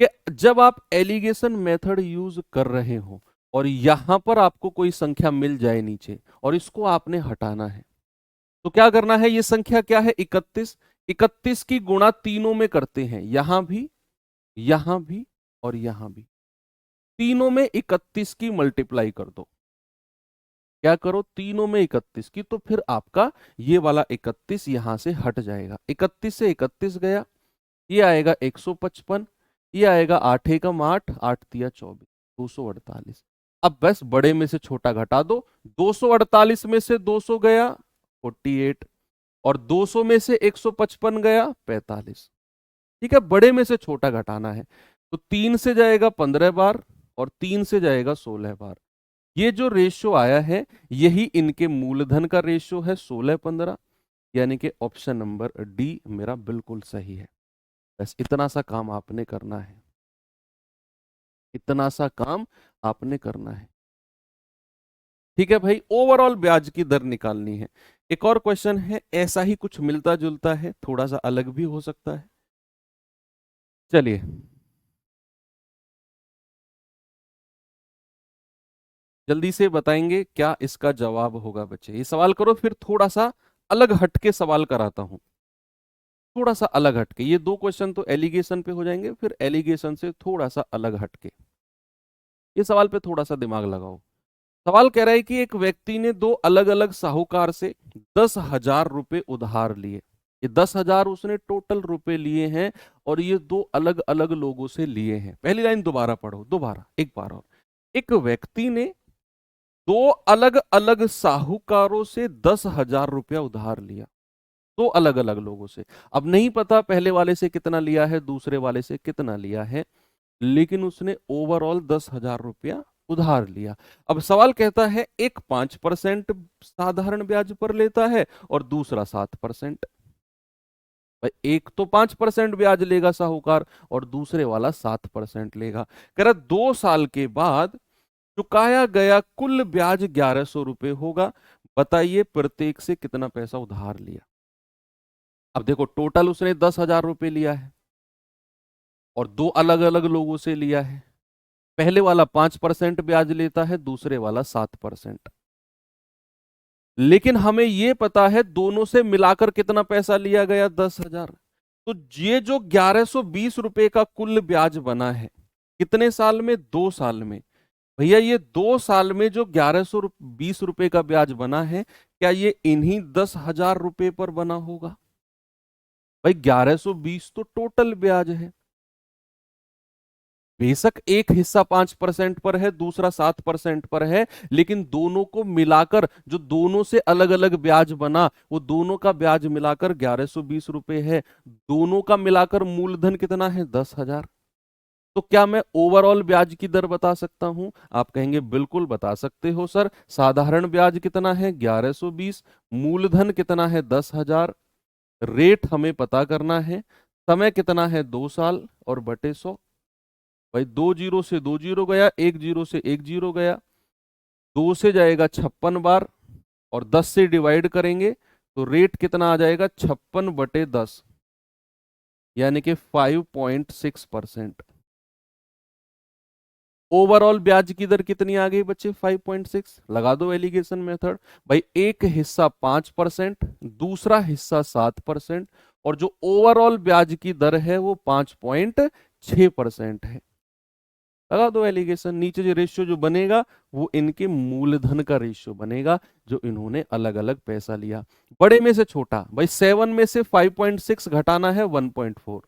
कि जब आप एलिगेशन मेथड यूज कर रहे हो और यहां पर आपको कोई संख्या मिल जाए नीचे और इसको आपने हटाना है, तो क्या करना है? ये संख्या क्या है? 31। 31 की गुणा तीनों में करते हैं, यहां भी, यहां भी, और यहां भी। तीनों में 31 की मल्टीप्लाई कर दो। क्या करो? तीनों में 31 की, तो फिर आपका ये वाला 31 यहां से हट जाएगा। 31 से 31 गया, ये आएगा 155, ये आएगा 8 एकम 8, 8 तिया 24, 248। अब बस बड़े में से छोटा घटा दो। 248 में से 200 गया 48, और 200 में से 155 गया 45। ठीक है, बड़े में से छोटा घटाना है। तो 3 से जाएगा 15 बार, और 3 से जाएगा 16 बार। ये जो रेशियो आया है, यही इनके मूलधन का रेशियो है 16-15, यानी कि ऑप्शन नंबर डी मेरा बिल्कुल सही है। बस इतना सा काम आपने करना है, इतना सा काम आपने करना है। ठीक है भाई, ओवरऑल ब्याज की दर निकालनी है। एक और क्वेश्चन है, ऐसा ही कुछ मिलता जुलता है, थोड़ा सा अलग भी हो सकता है। चलिए, जल्दी से बताएंगे क्या इसका जवाब होगा बच्चे। ये सवाल करो, फिर थोड़ा सा अलग हटके सवाल कराता हूं, थोड़ा सा अलग हटके। ये दो क्वेश्चन तो एलिगेशन पे हो जाएंगे, फिर एलिगेशन से थोड़ा सा अलग हटके ये सवाल पे थोड़ा सा दिमाग लगाओ। सवाल कह रहा है कि एक व्यक्ति ने दो अलग अलग साहूकार से 10,000 रुपए उधार लिए। ये 10,000 उसने टोटल रुपए लिए हैं, और ये दो अलग अलग लोगों से लिए हैं। पहली लाइन दोबारा पढ़ो, दोबारा एक बार और। एक व्यक्ति ने दो अलग अलग साहूकारों से 10,000 रुपया उधार लिया, दो अलग अलग लोगों से। अब नहीं पता पहले वाले से कितना लिया है, दूसरे वाले से कितना लिया है, लेकिन उसने ओवरऑल 10,000 रुपया उधार लिया। अब सवाल कहता है एक 5% साधारण ब्याज पर लेता है और दूसरा 7%। भाई एक तो 5% ब्याज लेगा साहूकार, और दूसरे वाला 7% लेगा। कह रहा 2 साल के बाद चुकाया गया कुल ब्याज 1,100 रुपए होगा। बताइए प्रत्येक से कितना पैसा उधार लिया। अब देखो, टोटल उसने 10,000 रुपए लिया है और दो अलग अलग लोगों से लिया है। पहले वाला 5% ब्याज लेता है, दूसरे वाला 7%। लेकिन हमें यह पता है दोनों से मिलाकर कितना पैसा लिया गया, 10,000। तो ये जो 1,120 रुपए का कुल ब्याज बना है, कितने साल में? 2 साल में। भैया ये 2 साल में जो 1,120 रुपए का ब्याज बना है, क्या ये इन्हीं 10,000 रुपए पर बना होगा? भाई 1,120 तो टोटल ब्याज है। बेशक एक हिस्सा 5% पर है, दूसरा 7% पर है, लेकिन दोनों को मिलाकर जो दोनों से अलग अलग ब्याज बना, वो दोनों का ब्याज मिलाकर 1120 रुपए है। दोनों का मिलाकर मूलधन कितना है? 10,000। तो क्या मैं ओवरऑल ब्याज की दर बता सकता हूं? आप कहेंगे बिल्कुल बता सकते हो सर। साधारण ब्याज कितना है? 1120। मूलधन कितना है? 10,000। रेट हमें पता करना है। समय कितना है? 2 साल और बटे 100। भाई 2 जीरो से 2 जीरो गया, 1 जीरो से 1 जीरो गया, 2 से जाएगा 56 बार और 10 से डिवाइड करेंगे तो रेट कितना आ जाएगा? 56/10, यानी कि 5.6%। ओवरऑल ब्याज की दर कितनी आ गई बच्चे? 5.6। लगा दो एलिगेशन मेथड। भाई एक हिस्सा 5%, दूसरा हिस्सा 7%, और जो ओवरऑल ब्याज की दर है वो 5.6% है। लगा दो एलिगेशन। नीचे जो रेशियो जो बनेगा वो इनके मूलधन का रेशियो बनेगा, जो इन्होंने अलग अलग पैसा लिया। बड़े में से छोटा, भाई 7 में से 5.6 घटाना है 1.4।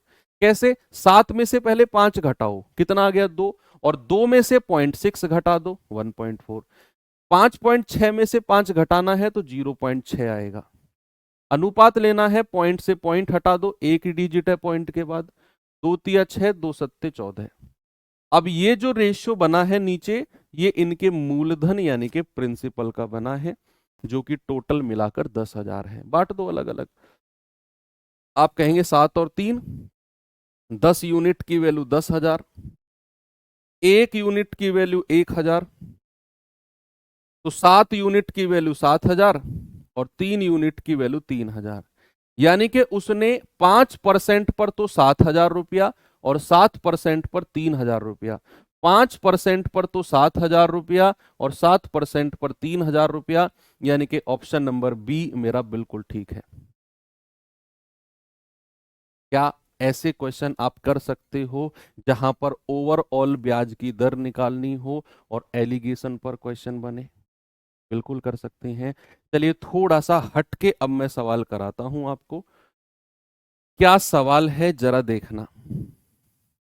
कैसे? 7 में से पहले 5 घटाओ, कितना आ गया? 2। और 2 में से 0.6 घटा दो, 1.4। 5.6 में से 5 घटाना है तो 0.6 आएगा। अनुपात लेना है, पॉइंट से पॉइंट हटा दो, एक ही डिजिट है पॉइंट के बाद। 2 तिया 6, 2 सत्ते 14। अब ये जो रेशियो बना है नीचे, ये इनके मूलधन यानी कि प्रिंसिपल का बना है, जो कि टोटल मिलाकर 10,000 है। बांट दो अलग अलग। आप कहेंगे 7 और 3, 10 यूनिट की वैल्यू 10,000, 1 यूनिट की वैल्यू 1,000, तो 7 यूनिट की वैल्यू 7,000 और 3 यूनिट की वैल्यू 3,000। यानी कि उसने 5% पर तो 7,000 रुपया और 7% पर 3,000 रुपया, 5% पर तो 7,000 रुपया और 7% पर 3,000 रुपया, यानी कि ऑप्शन नंबर बी मेरा बिल्कुल ठीक है। क्या ऐसे क्वेश्चन आप कर सकते हो जहां पर ओवरऑल ब्याज की दर निकालनी हो और एलिगेशन पर क्वेश्चन बने? बिल्कुल कर सकते हैं। चलिए थोड़ा सा हटके अब मैं सवाल कराता हूं आपको। क्या सवाल है जरा देखना,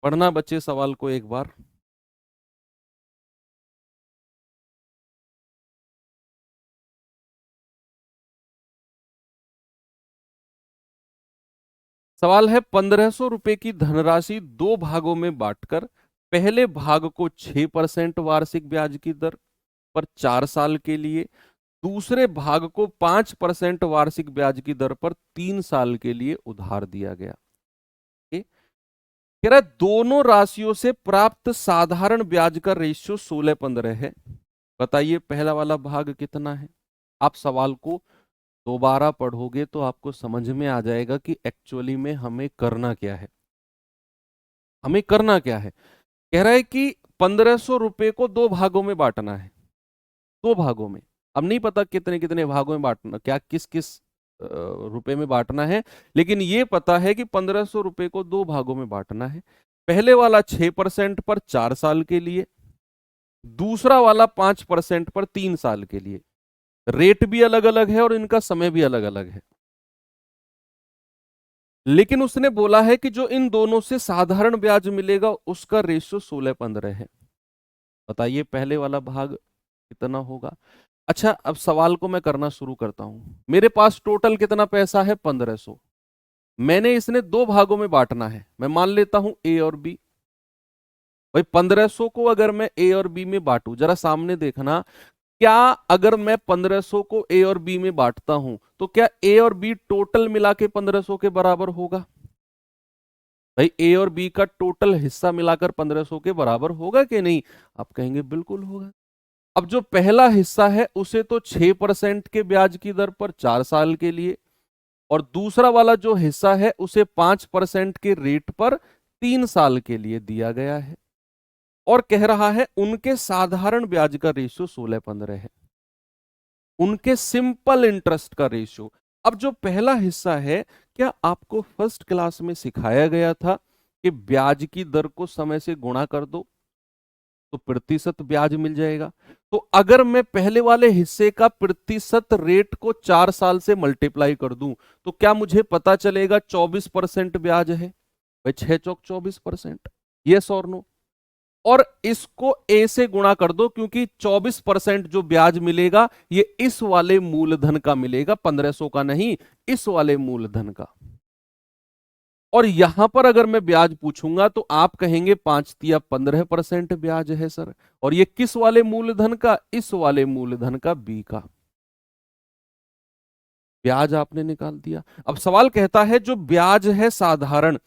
पढ़ना बच्चे सवाल को एक बार। सवाल है 1,500 रुपए की धनराशि दो भागों में बांटकर पहले भाग को 6% वार्षिक ब्याज की दर पर 4 साल के लिए, दूसरे भाग को 5% वार्षिक ब्याज की दर पर 3 साल के लिए उधार दिया गया। कह रहा है दोनों राशियों से प्राप्त साधारण ब्याज का रेशियो 16:15 है। बताइए पहला वाला भाग कितना है? आप सवाल को दोबारा पढ़ोगे तो आपको समझ में आ जाएगा कि एक्चुअली में हमें करना क्या है। हमें करना क्या है? कह रहा है कि 1,500 रुपए को दो भागों में बांटना है। दो भागों में, अब नहीं पता कितने कितने भागों में बांटना, क्या किस किस रुपए में बांटना है, लेकिन ये पता है कि 1,500 रुपए को दो भागों में बांटना है। पहले वाला 6% पर 4 साल के लिए, दूसरा वाला 5% पर 3 साल के लिए। रेट भी अलग अलग है और इनका समय भी अलग अलग है, लेकिन उसने बोला है कि जो इन दोनों से साधारण ब्याज मिलेगा उसका रेशियो 16:15 है। बताइए पहले वाला भाग कितना होगा? अच्छा अब सवाल को मैं करना शुरू करता हूं। मेरे पास टोटल कितना पैसा है? 1,500। मैंने इसने दो भागों में बांटना है। मैं मान लेता हूं ए और बी। भाई 1,500 को अगर मैं ए और बी में बांटू, जरा सामने देखना, क्या अगर मैं 1,500 को ए और बी में बांटता हूं तो क्या ए और बी टोटल मिला के 1,500 के बराबर होगा? भाई ए और बी का टोटल हिस्सा मिलाकर 1,500 के बराबर होगा कि नहीं? आप कहेंगे बिल्कुल होगा। अब जो पहला हिस्सा है उसे तो 6% के ब्याज की दर पर 4 साल के लिए, और दूसरा वाला जो हिस्सा है उसे 5% के रेट पर 3 साल के लिए दिया गया है, और कह रहा है उनके साधारण ब्याज का रेशियो 16:15 है, उनके सिंपल इंटरेस्ट का रेशियो। अब जो पहला हिस्सा है, क्या आपको फर्स्ट क्लास में सिखाया गया था कि ब्याज की दर को समय से गुणा कर दो तो प्रतिशत ब्याज मिल जाएगा? तो अगर मैं पहले वाले हिस्से का प्रतिशत रेट को 4 साल से मल्टीप्लाई कर दूं तो क्या मुझे पता चलेगा 24% ब्याज है? भाई 6 चौक 24%। यस और नो? और इसको ए से गुणा कर दो, क्योंकि 24% जो ब्याज मिलेगा ये इस वाले मूलधन का मिलेगा, 1500 का नहीं, इस वाले मूलधन का। और यहां पर अगर मैं ब्याज पूछूंगा तो आप कहेंगे 5 या 15% ब्याज है सर, और ये किस वाले मूलधन का, इस वाले मूलधन का, बी का। ब्याज आपने निकाल दिया। अब सवाल कहता है जो ब्याज है साधारण,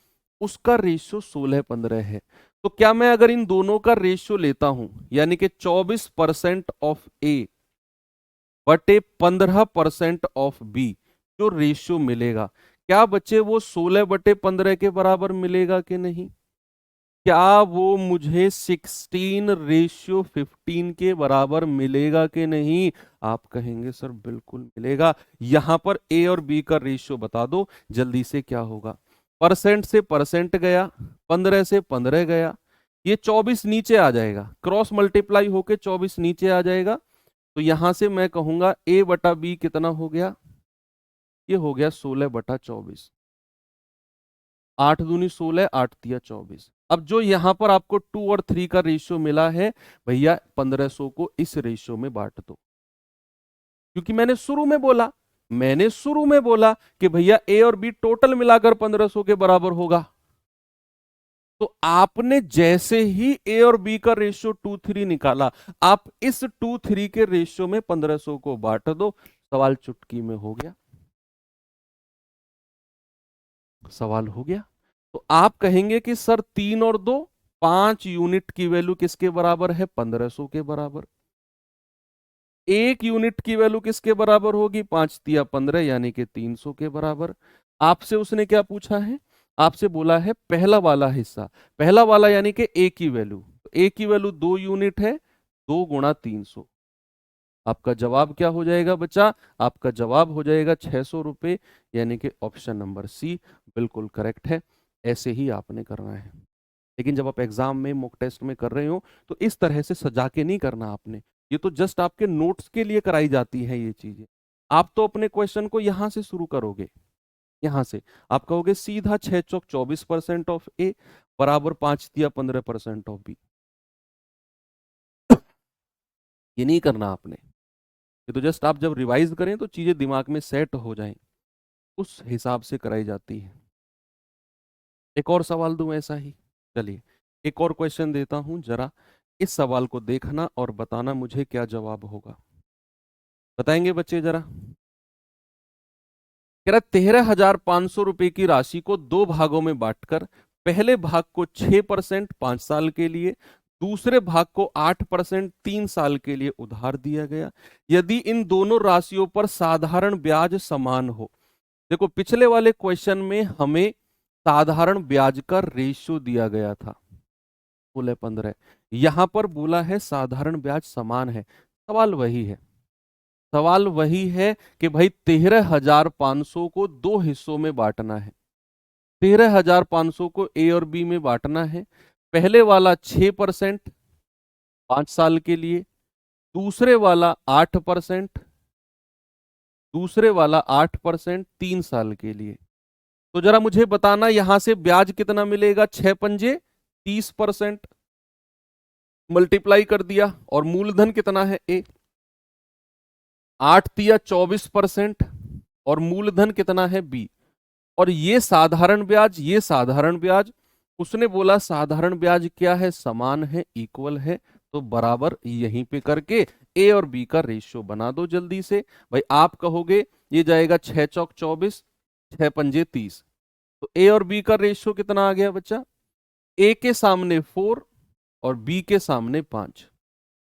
उसका रेशियो 16-15 है। तो क्या मैं अगर इन दोनों का रेशियो लेता हूं, यानी कि 24% ऑफ ए बटे 15% ऑफ बी, जो रेशियो मिलेगा, क्या बच्चे वो 16/15 के बराबर मिलेगा कि नहीं? क्या वो मुझे 16:15 के बराबर मिलेगा कि नहीं? आप कहेंगे सर बिल्कुल मिलेगा। यहां पर ए और बी का रेशियो बता दो जल्दी से, क्या होगा? परसेंट से परसेंट गया, 15 से 15 गया, ये 24 नीचे आ जाएगा, क्रॉस मल्टीप्लाई होके 24 नीचे आ जाएगा। तो यहां से मैं कहूंगा ए बटा बी कितना हो गया? ये हो गया 16/24। 8×2 = 16, 8×3 = 24। अब जो यहां पर आपको 2 और 3 का रेशियो मिला है, भैया 1500 को इस रेशियो में बांट दो। क्योंकि मैंने शुरू में बोला कि भैया ए और बी टोटल मिलाकर 1500 के बराबर होगा। तो आपने जैसे ही ए और बी का रेशियो 2:3 निकाला, आप इस 2:3 के रेशियो में 1500 को बांट दो, सवाल चुटकी में हो गया। सवाल हो गया। तो आप कहेंगे कि सर 3 और 2, 5 यूनिट की वैल्यू किसके बराबर है? 1500 के बराबर। 1 यूनिट की वैल्यू किसके बराबर होगी? 5×3 = 15, यानी कि 300 के बराबर। आपसे उसने क्या पूछा है? आपसे बोला है पहला वाला हिस्सा, पहला वाला यानी कि ए की वैल्यू। ए की वैल्यू 2 यूनिट है, 2 × 300। आपका जवाब क्या हो जाएगा बच्चा? आपका जवाब हो जाएगा 600 रुपये, यानी कि ऑप्शन नंबर सी बिल्कुल करेक्ट है। ऐसे ही आपने करना है। लेकिन जब आप एग्जाम में, मॉक टेस्ट में कर रहे हो, तो इस तरह से सजा के नहीं करना आपने। ये तो जस्ट आपके नोट्स के लिए कराई जाती है ये चीजें। आप तो अपने क्वेश्चन को यहां से शुरू करोगे, यहां से आप कहोगे सीधा 6×4 = 24% ऑफ ए बराबर 5×15% ऑफ बी। ये नहीं करना आपने। ये तो जस्ट आप जब रिवाइज करें तो चीजें दिमाग में सेट हो जाएं, उस हिसाब से कराई जाती है। एक और सवाल दूं ऐसा ही? चलिए एक और क्वेश्चन देता हूं, जरा इस सवाल को देखना और बताना मुझे क्या जवाब होगा। बताएंगे बच्चे जरा? कह रहा 13,500 रुपए की राशि को 2 भागों में बांटकर पहले भाग को 6% 5 साल के लिए, दूसरे भाग को 8% 3 साल के लिए उधार दिया गया। यदि इन दोनों राशियों पर साधारण ब्याज समान हो। देखो पिछले वाले क्वेश्चन में हमें साधारण ब्याज का रेशियो दिया गया था 16-15, यहां पर बोला है साधारण ब्याज समान है। सवाल वही है, सवाल वही है कि भाई 13,500 को 2 हिस्सों में बांटना है। 13,500 को ए और बी में बांटना है। पहले वाला 6% 5 साल के लिए, दूसरे वाला 8%, दूसरे वाला 8% 3 साल के लिए। तो जरा मुझे बताना यहां से ब्याज कितना मिलेगा? 6×5 = 30%, मल्टीप्लाई कर दिया, और मूलधन कितना है? ए। 8×3 = 24%, और मूलधन कितना है? बी। और ये साधारण ब्याज, ये साधारण ब्याज, उसने बोला साधारण ब्याज क्या है? समान है, इक्वल है। तो बराबर यहीं पे करके ए और बी का रेशियो बना दो जल्दी से। भाई आप कहोगे ये जाएगा 6×4 = 24, 6×5 = 30। तो ए और बी का रेशियो कितना आ गया बच्चा? ए के सामने 4 और बी के सामने 5।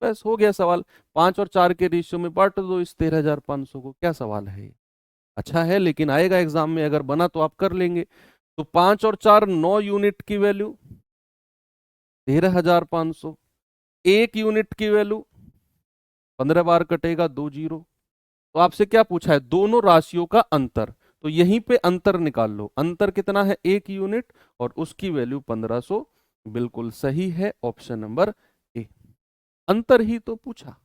बस हो गया सवाल। 5 और 4 के रेशियो में बांट दो इस 13,500 को। क्या सवाल है ये? अच्छा है, लेकिन आएगा एग्जाम में, अगर बना तो आप कर लेंगे। तो 5 और 4 9 यूनिट की वैल्यू 13,500, 1 यूनिट की वैल्यू 15 बार कटेगा 2 जीरो। तो आपसे क्या पूछा है? दोनों राशियों का अंतर। तो यहीं पे अंतर निकाल लो। अंतर कितना है? 1 यूनिट, और उसकी वैल्यू 1500। बिल्कुल सही है, ऑप्शन नंबर ए। अंतर ही तो पूछा,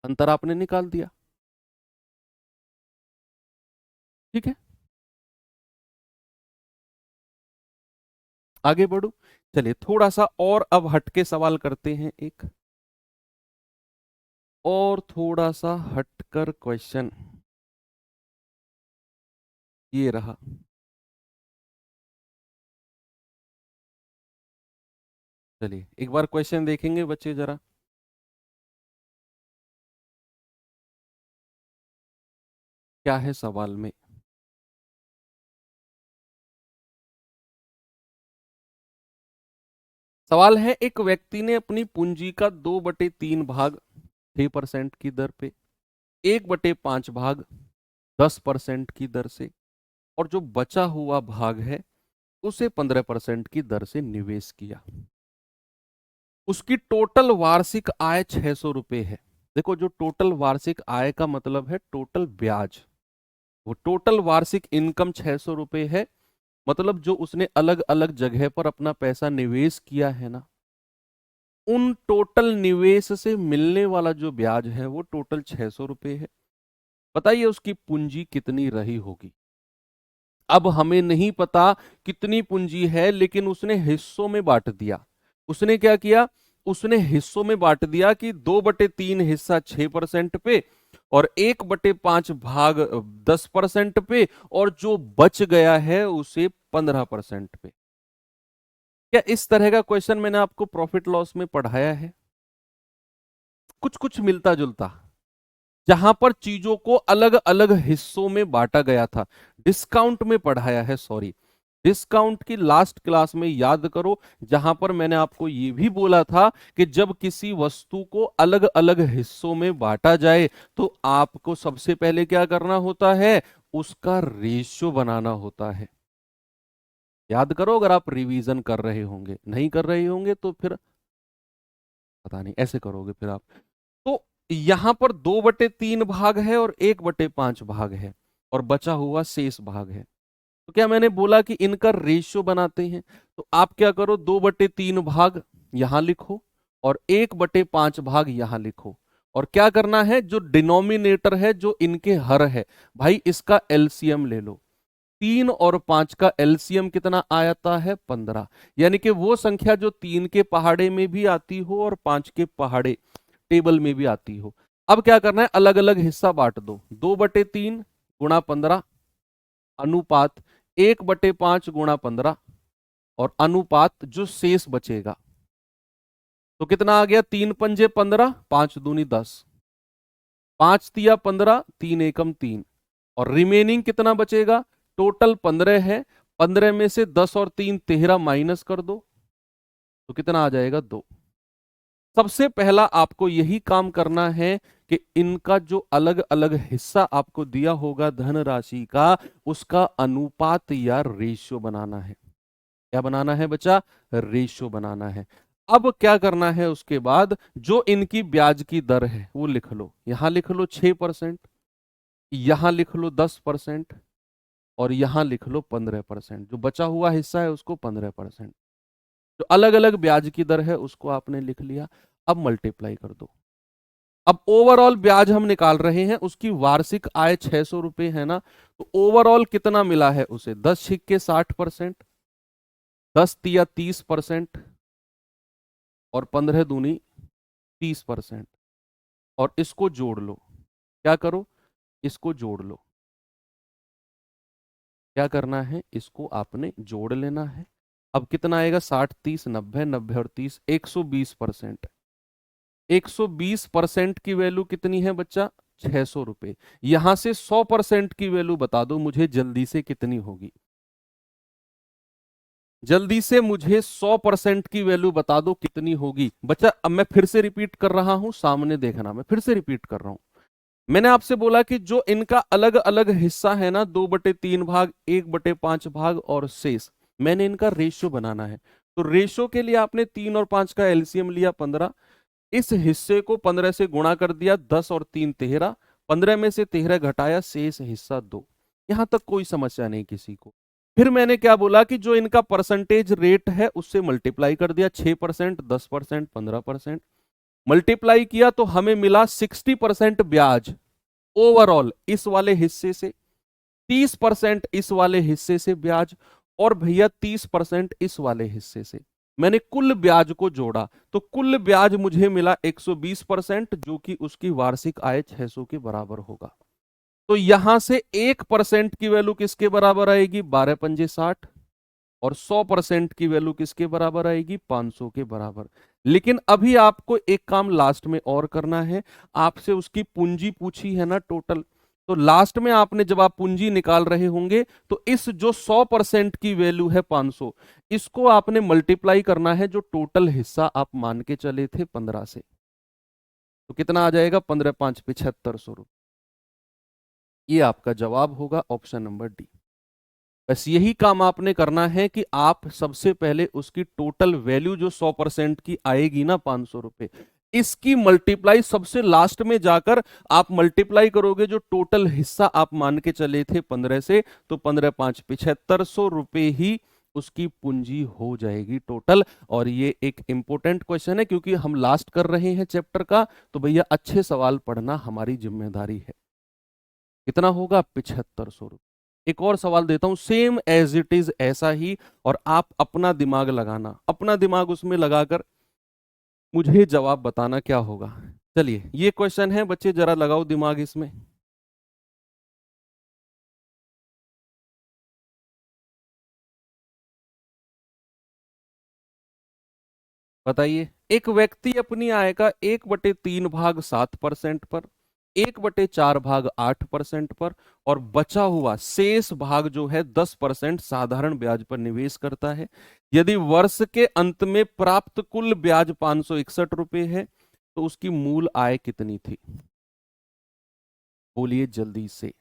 अंतर आपने निकाल दिया। ठीक है, आगे बढ़ू। चलिए थोड़ा सा और अब हटके सवाल करते हैं, एक और थोड़ा सा हटकर क्वेश्चन ये रहा। चलिए एक बार क्वेश्चन देखेंगे बच्चे जरा। क्या है सवाल में? सवाल है, एक व्यक्ति ने अपनी पूंजी का 2/3 भाग 6% की दर पे, 1/5 भाग 10% की दर से, और जो बचा हुआ भाग है उसे 15% की दर से निवेश किया। उसकी टोटल वार्षिक आय 600 रुपए है। देखो, जो टोटल वार्षिक आय का मतलब है टोटल ब्याज, वो टोटल वार्षिक इनकम 600 रुपए है। मतलब जो उसने अलग अलग जगह पर अपना पैसा निवेश किया है ना, उन टोटल निवेश से मिलने वाला जो ब्याज है वो टोटल 600 रुपए है। बताइए उसकी पूंजी कितनी रही होगी। अब हमें नहीं पता कितनी पूंजी है, लेकिन उसने हिस्सों में बांट दिया। उसने क्या किया? उसने हिस्सों में बांट दिया कि 2/3 हिस्सा 6% पे, और 1/5 भाग 10% पे, और जो बच गया है उसे 15% पे। क्या इस तरह का क्वेश्चन मैंने आपको प्रॉफिट लॉस में पढ़ाया है? कुछ कुछ मिलता जुलता, जहां पर चीजों को अलग अलग हिस्सों में बांटा गया था। डिस्काउंट में पढ़ाया है, सॉरी, डिस्काउंट की लास्ट क्लास में याद करो, जहां पर मैंने आपको यह भी बोला था कि जब किसी वस्तु को अलग अलग हिस्सों में बांटा जाए तो आपको सबसे पहले क्या करना होता है? उसका रेशियो बनाना होता है। याद करो, अगर आप रिवीजन कर रहे होंगे, नहीं कर रहे होंगे तो फिर पता नहीं ऐसे करोगे फिर आप। तो यहां पर 2/3 भाग है और 1/5 भाग है, और बचा हुआ शेष भाग है। तो क्या मैंने बोला कि इनका रेशियो बनाते हैं? तो आप क्या करो, 2/3 भाग यहां लिखो और 1/5 भाग यहां लिखो। और क्या करना है, जो डिनोमिनेटर है, जो इनके हर है, भाई इसका एलसीएम ले लो। 3 और 5 का एलसीएम कितना आता है? 15। यानी कि वो संख्या जो 3 के पहाड़े में भी आती हो और 5 के पहाड़े टेबल में भी आती हो। अब क्या करना है, अलग अलग हिस्सा बांट दो। 2/3 गुणा 15 अनुपात 1/5 गुणा 15, और अनुपात जो शेष बचेगा, तो कितना आ गया? 3 पंजे 15, 5 दूनी 10, 5 तिया 15, 3 एकम 3, और रिमेनिंग कितना बचेगा? टोटल 15 है, 15 में से 10 और 3 13 माइनस कर दो, तो कितना आ जाएगा? 2। सबसे पहला आपको यही काम करना है कि इनका जो अलग अलग हिस्सा आपको दिया होगा धनराशि का, उसका अनुपात या रेशियो बनाना है। क्या बनाना है बच्चा? रेशियो बनाना है। अब क्या करना है उसके बाद, जो इनकी ब्याज की दर है वो लिख लो। यहां लिख लो 6%, यहां लिख लो 10%, और यहां लिख लो 15%। जो बचा हुआ हिस्सा है उसको 15%। जो अलग अलग ब्याज की दर है उसको आपने लिख लिया। अब मल्टीप्लाई कर दो। अब ओवरऑल ब्याज हम निकाल रहे हैं, उसकी वार्षिक आय 600 रुपए है ना, तो ओवरऑल कितना मिला है उसे? 10 × 60%, 10 × 30%, और 15 दूनी 30%। और इसको जोड़ लो। क्या करो? इसको जोड़ लो। क्या करना है? इसको आपने जोड़ लेना है। अब कितना आएगा? 60 30 90, 90 और 30, 120%। 120% की वैल्यू कितनी है बच्चा? 600 रुपए। यहां से 100% की वैल्यू बता दो मुझे जल्दी से, कितनी होगी? जल्दी से मुझे 100% की वैल्यू बता दो कितनी होगी बच्चा। अब मैं फिर से रिपीट कर रहा हूं, सामने देखना, मैं फिर से रिपीट कर रहा हूं। मैंने आपसे बोला कि जो इनका अलग अलग हिस्सा है ना, 2/3 भाग, 1/5 भाग और शेष, मैंने इनका रेशियो बनाना है। तो रेशियो के लिए आपने 3 और 5 का एलसीएम लिया 15, इस हिस्से को 15 से गुणा कर दिया, 10 और 3 13, 15 में से 13 घटाया, शेष हिस्सा 2। यहां तक कोई समस्या नहीं किसी को। फिर मैंने क्या बोला कि जो इनका परसेंटेज रेट है उससे मल्टीप्लाई कर दिया, 6%, 10%, 15%। मल्टीप्लाई किया तो हमें मिला 60% ब्याज ओवरऑल इस वाले हिस्से से, 30% इस वाले हिस्से से ब्याज, और भैया 30% इस वाले हिस्से से। मैंने कुल ब्याज को जोड़ा, तो कुल ब्याज मुझे मिला 120%, जो कि उसकी वार्षिक आय 600 के बराबर होगा। तो यहां से 1% की वैल्यू किसके बराबर आएगी? 12 पंजे 60। और 100% की वैल्यू किसके बराबर आएगी? 500 के बराबर। लेकिन अभी आपको एक काम लास्ट में और करना है। आपसे उसकी पूंजी पूछी है ना टोटल, तो लास्ट में आपने जब आप पूंजी निकाल रहे होंगे, तो इस जो 100% की वैल्यू है 500, इसको आपने मल्टीप्लाई करना है जो टोटल हिस्सा आप मान के चले थे 15 से। तो कितना आ जाएगा? 15 5 7500 रुपये। ये आपका जवाब होगा ऑप्शन नंबर डी। बस यही काम आपने करना है कि आप सबसे पहले उसकी टोटल वैल्यू जो 100% की आएगी ना 500 रुपए, इसकी मल्टीप्लाई सबसे लास्ट में जाकर आप मल्टीप्लाई करोगे जो टोटल हिस्सा आप मान के चले थे 15 से, तो 15 5 7500 रुपए ही उसकी पूंजी हो जाएगी टोटल। और ये एक इंपॉर्टेंट क्वेश्चन है क्योंकि हम लास्ट कर रहे हैं चैप्टर का, तो भैया अच्छे सवाल पढ़ना हमारी जिम्मेदारी है। कितना होगा? 7500 रुपये। एक और सवाल देता हूं, सेम एज इट इज ऐसा ही, और आप अपना दिमाग लगाना, अपना दिमाग उसमें लगाकर मुझे जवाब बताना क्या होगा। चलिए ये क्वेश्चन है बच्चे, जरा लगाओ दिमाग इसमें। बताइए, एक व्यक्ति अपनी आय का 1/3 भाग 7% पर, 1/4 भाग 8% पर, और बचा हुआ शेष भाग जो है 10% साधारण ब्याज पर निवेश करता है। यदि वर्ष के अंत में प्राप्त कुल ब्याज 561 रुपए है, तो उसकी मूल आय कितनी थी? बोलिए जल्दी से।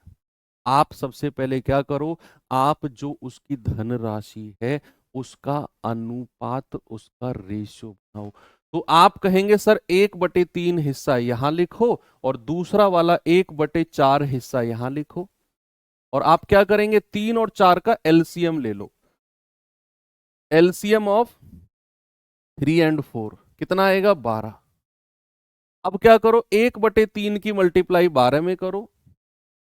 आप सबसे पहले क्या करो, आप जो उसकी धनराशि है उसका अनुपात, उसका रेशियो बनाओ। तो आप कहेंगे सर 1/3 हिस्सा यहां लिखो और दूसरा वाला 1/4 हिस्सा यहां लिखो, और आप क्या करेंगे 3 और 4 का एलसीएम ले लो। एलसीएम ऑफ 3 एंड 4 कितना आएगा? 12। अब क्या करो, 1/3 की मल्टीप्लाई 12 में करो,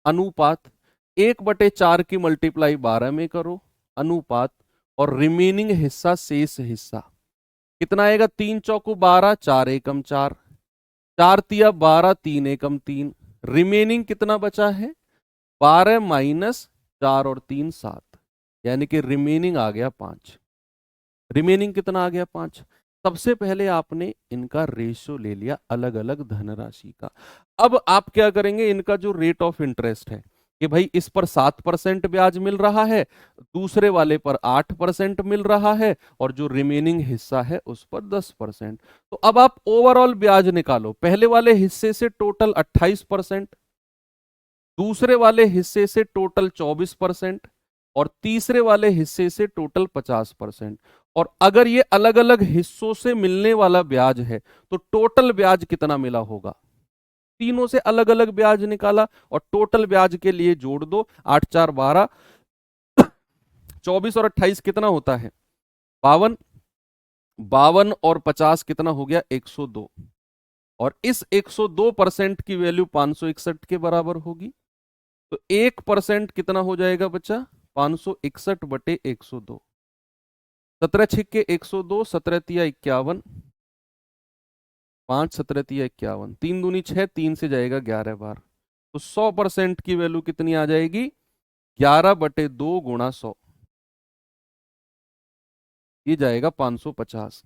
अनुपात, 1/4 की मल्टीप्लाई 12 में करो, अनुपात, और रिमेनिंग हिस्सा, शेष हिस्सा कितना आएगा? 3 चौको 12, 4 एकम 4, 4 तिया 12, 3 एकम 3, रिमेनिंग कितना बचा है? 12 माइनस 4 और 3 7, यानी कि रिमेनिंग आ गया 5। रिमेनिंग कितना आ गया? 5। सबसे पहले आपने इनका रेशियो ले लिया अलग अलग धनराशि का। अब आप क्या करेंगे, इनका जो रेट ऑफ इंटरेस्ट है कि भाई इस पर 7% ब्याज मिल रहा है, दूसरे वाले पर 8% मिल रहा है, और जो रिमेनिंग हिस्सा है उस पर 10%। तो अब आप ओवरऑल ब्याज निकालो। पहले वाले हिस्से से टोटल 28%, दूसरे वाले हिस्से से टोटल 24%, और तीसरे वाले हिस्से से टोटल 50%। और अगर ये अलग अलग हिस्सों से मिलने वाला ब्याज है, तो टोटल ब्याज कितना मिला होगा? तीनों से अलग अलग ब्याज निकाला और टोटल ब्याज के लिए जोड़ दो। 8 4 12, 24 और 28 कितना होता है? 52। 52 और 50 कितना हो गया? 102। और इस 102% की वैल्यू 561 के बराबर होगी। तो 1% कितना हो जाएगा बच्चा? 561/102। 17 छिक्के 102, 17 तिया 51, 5 17 तिया 51, 3 दूनी 6, 3 से जाएगा 11 बार। तो 100% की वैल्यू कितनी आ जाएगी? 11/2 गुणा 100, ये जाएगा 550।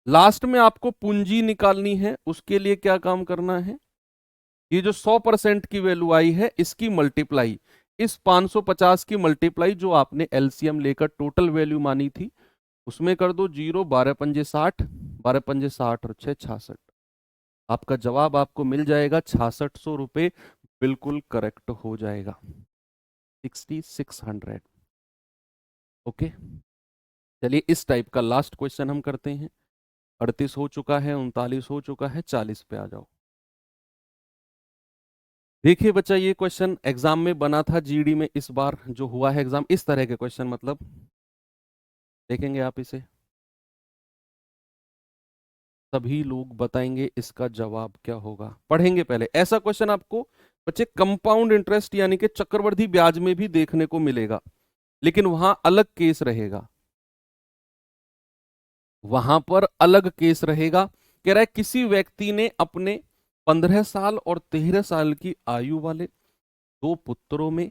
लास्ट में आपको पूंजी निकालनी है, उसके लिए क्या काम करना है? ये जो 100% की वैल्यू आई है इसकी मल्टीप्लाई, इस 550 की मल्टीप्लाई जो आपने एलसीएम लेकर टोटल वैल्यू मानी थी उसमें कर दो 0। 12 पंजे 60, 12 पंजे 60 और 6 66। आपका जवाब आपको मिल जाएगा 6600 रुपये, बिल्कुल करेक्ट हो जाएगा, 6600। ओके, चलिए इस टाइप का लास्ट क्वेश्चन हम करते हैं। 38 हो चुका है, 39 हो चुका है, 40 पे आ जाओ। देखिए बच्चा, ये क्वेश्चन एग्जाम में बना था जीडी में, इस बार जो हुआ है एग्जाम, इस तरह के क्वेश्चन मतलब देखेंगे आप इसे, सभी लोग बताएंगे इसका जवाब क्या होगा। पढ़ेंगे पहले। ऐसा क्वेश्चन आपको बच्चे कंपाउंड इंटरेस्ट यानी कि चक्रवृद्धि ब्याज में भी देखने को मिलेगा, लेकिन वहां अलग केस रहेगा। वहां पर अलग केस रहेगा। कह रहा है किसी व्यक्ति ने अपने 15 साल और 13 साल की आयु वाले दो पुत्रों में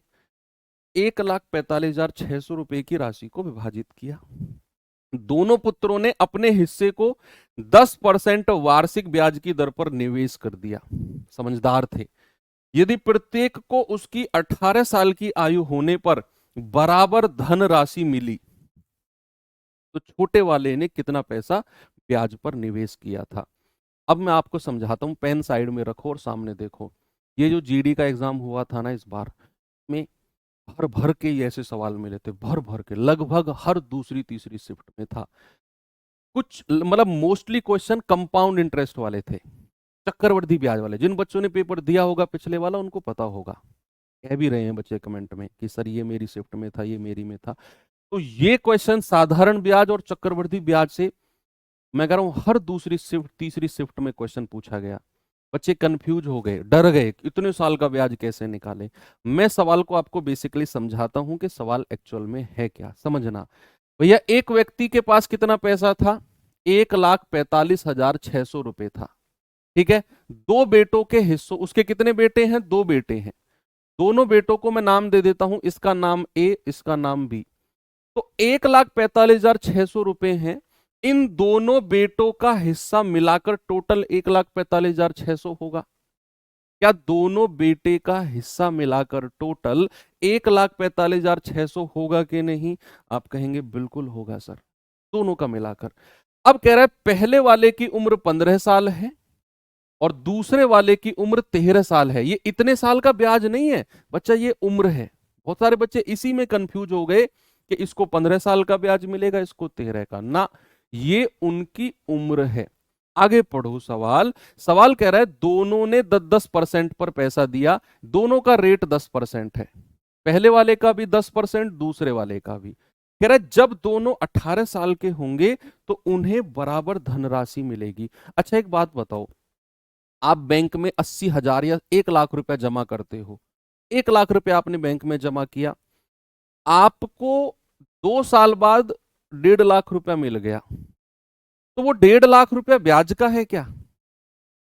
1,45,600 रुपए की राशि को विभाजित किया। दोनों पुत्रों ने अपने हिस्से को 10% वार्षिक ब्याज की दर पर निवेश कर दिया। समझदार थे। यदि प्रत्येक को उसकी 18 साल की आयु होने पर बराबर धन राशि मिली तो छोटे वाले ने कितना पैसा ब्याज पर निवेश किया था। अब मैं आपको समझाता हूं, पेन साइड में रखो और सामने देखो। ये जो जीडी का एग्जाम हुआ था ना इस बार में, भर भर के ये ऐसे सवाल मिले थे, भर भर के, लगभग हर दूसरी तीसरी शिफ्ट में था। कुछ मतलब मोस्टली क्वेश्चन कंपाउंड इंटरेस्ट वाले थे, चक्रवृद्धि ब्याज वाले। जिन बच्चों ने पेपर दिया होगा पिछले वाला उनको पता होगा, कह भी रहे हैं बच्चे कमेंट में कि सर ये मेरी शिफ्ट में था, ये मेरी में था। तो ये क्वेश्चन साधारण ब्याज और चक्रवृद्धि ब्याज से मैं कह रहा हूं हर दूसरी शिफ्ट तीसरी शिफ्ट में क्वेश्चन पूछा गया। बच्चे कंफ्यूज हो गए, डर गए, इतने साल का ब्याज कैसे निकाले। मैं सवाल को आपको बेसिकली समझाता हूं कि सवाल एक्चुअल में है क्या, समझना। भैया एक व्यक्ति के पास कितना पैसा था, 1,45,600 रुपए था। ठीक है, दो बेटों के हिस्सों, उसके कितने बेटे हैं, दो बेटे हैं। दोनों बेटों को मैं नाम दे देता हूं, इसका नाम ए, इसका नाम बी। तो 1,45,600 रुपए हैं। इन दोनों बेटों का हिस्सा मिलाकर टोटल 1,45,600 होगा। क्या दोनों बेटे का हिस्सा मिलाकर टोटल 1,45,600 होगा कि नहीं? आप कहेंगे बिल्कुल होगा सर, दोनों का मिलाकर। अब कह रहा है पहले वाले की उम्र 15 साल है और दूसरे वाले की उम्र 13 साल है। ये इतने साल का ब्याज नहीं है बच्चा, ये उम्र है। बहुत सारे बच्चे इसी में कंफ्यूज हो गए कि इसको 15 साल का ब्याज मिलेगा, इसको 13 का ना, ये उनकी उम्र है। आगे पढ़ो सवाल। सवाल कह रहा है दोनों ने 10-10% पर पैसा दिया, दोनों का रेट 10% है, पहले वाले का भी 10%, दूसरे वाले का भी। कह रहा है जब दोनों 18 साल के होंगे तो उन्हें बराबर धनराशि मिलेगी। अच्छा एक बात बताओ, आप बैंक में 80,000 या 1,00,000 रुपया जमा करते हो, 1,00,000 रुपया आपने बैंक में जमा किया, आपको 2 साल बाद 1,50,000 रुपया मिल गया, तो वो 1,50,000 रुपया ब्याज का है क्या?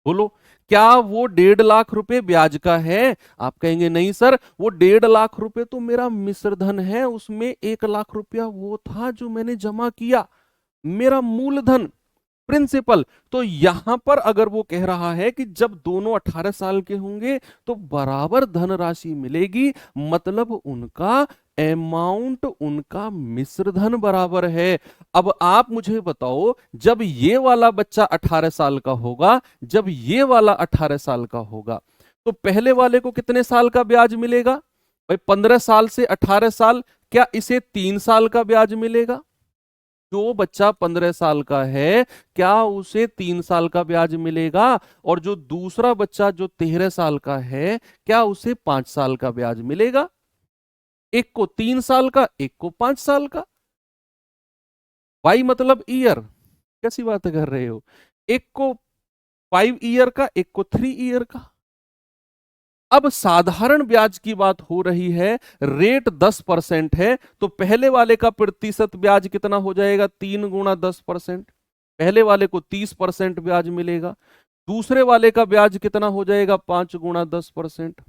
बोलो, क्या वो 1,50,000 रुपए ब्याज का है? आप कहेंगे नहीं सर, वो 1,50,000 रुपए तो मेरा मिश्रधन है, उसमें 1,00,000 रुपया वो था जो मैंने जमा किया, मेरा मूलधन, प्रिंसिपल। तो यहां पर अगर वो कह रहा है कि जब दोनों 18 साल के होंगे तो बराबर धनराशि मिलेगी, मतलब उनका अमाउंट, उनका मिश्रधन बराबर है। अब आप मुझे बताओ, जब ये वाला बच्चा 18 साल का होगा, जब ये वाला 18 साल का होगा, तो पहले वाले को कितने साल का ब्याज मिलेगा? भाई 15 साल से 18 साल, क्या इसे 3 साल का ब्याज मिलेगा? जो बच्चा 15 साल का है क्या उसे 3 साल का ब्याज मिलेगा? और जो दूसरा बच्चा जो 13 साल का है क्या उसे 5 साल का ब्याज मिलेगा? एक को 3 साल का, एक को 5 साल का। वाई मतलब ईयर, कैसी बात कर रहे हो? एक को 5 ईयर का, एक को 3 ईयर का। अब साधारण ब्याज की बात हो रही है, रेट 10% है, तो पहले वाले का प्रतिशत ब्याज कितना हो जाएगा? 3 गुणा 10%। पहले वाले को 30% ब्याज मिलेगा। दूसरे वाले का ब्याज कितना हो जाएगा? 5 गुणा 10%।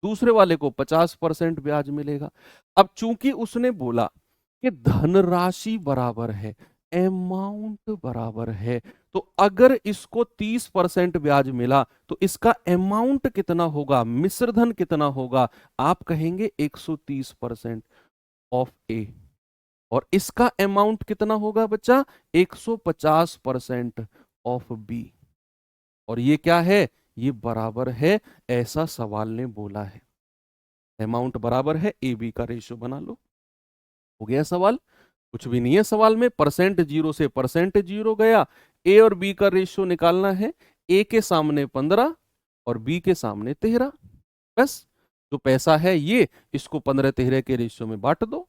दूसरे वाले को 50% ब्याज मिलेगा। अब चूंकि उसने बोला कि धनराशि बराबर है, अमाउंट बराबर है, तो अगर इसको 30% ब्याज मिला तो इसका अमाउंट कितना होगा, मिश्रधन कितना होगा? आप कहेंगे 130% ऑफ ए। और इसका अमाउंट कितना होगा बच्चा? 150% ऑफ बी। और ये क्या है? ये बराबर है, ऐसा सवाल ने बोला है। अमाउंट बराबर है, ए बी का रेशियो बना लो, हो गया सवाल। कुछ भी नहीं है सवाल में, परसेंट जीरो से परसेंट जीरो गया। ए और बी का रेशियो निकालना है, ए के सामने 15 और बी के सामने 13। बस जो पैसा है ये, इसको 15-13 के रेशियो में बांट दो।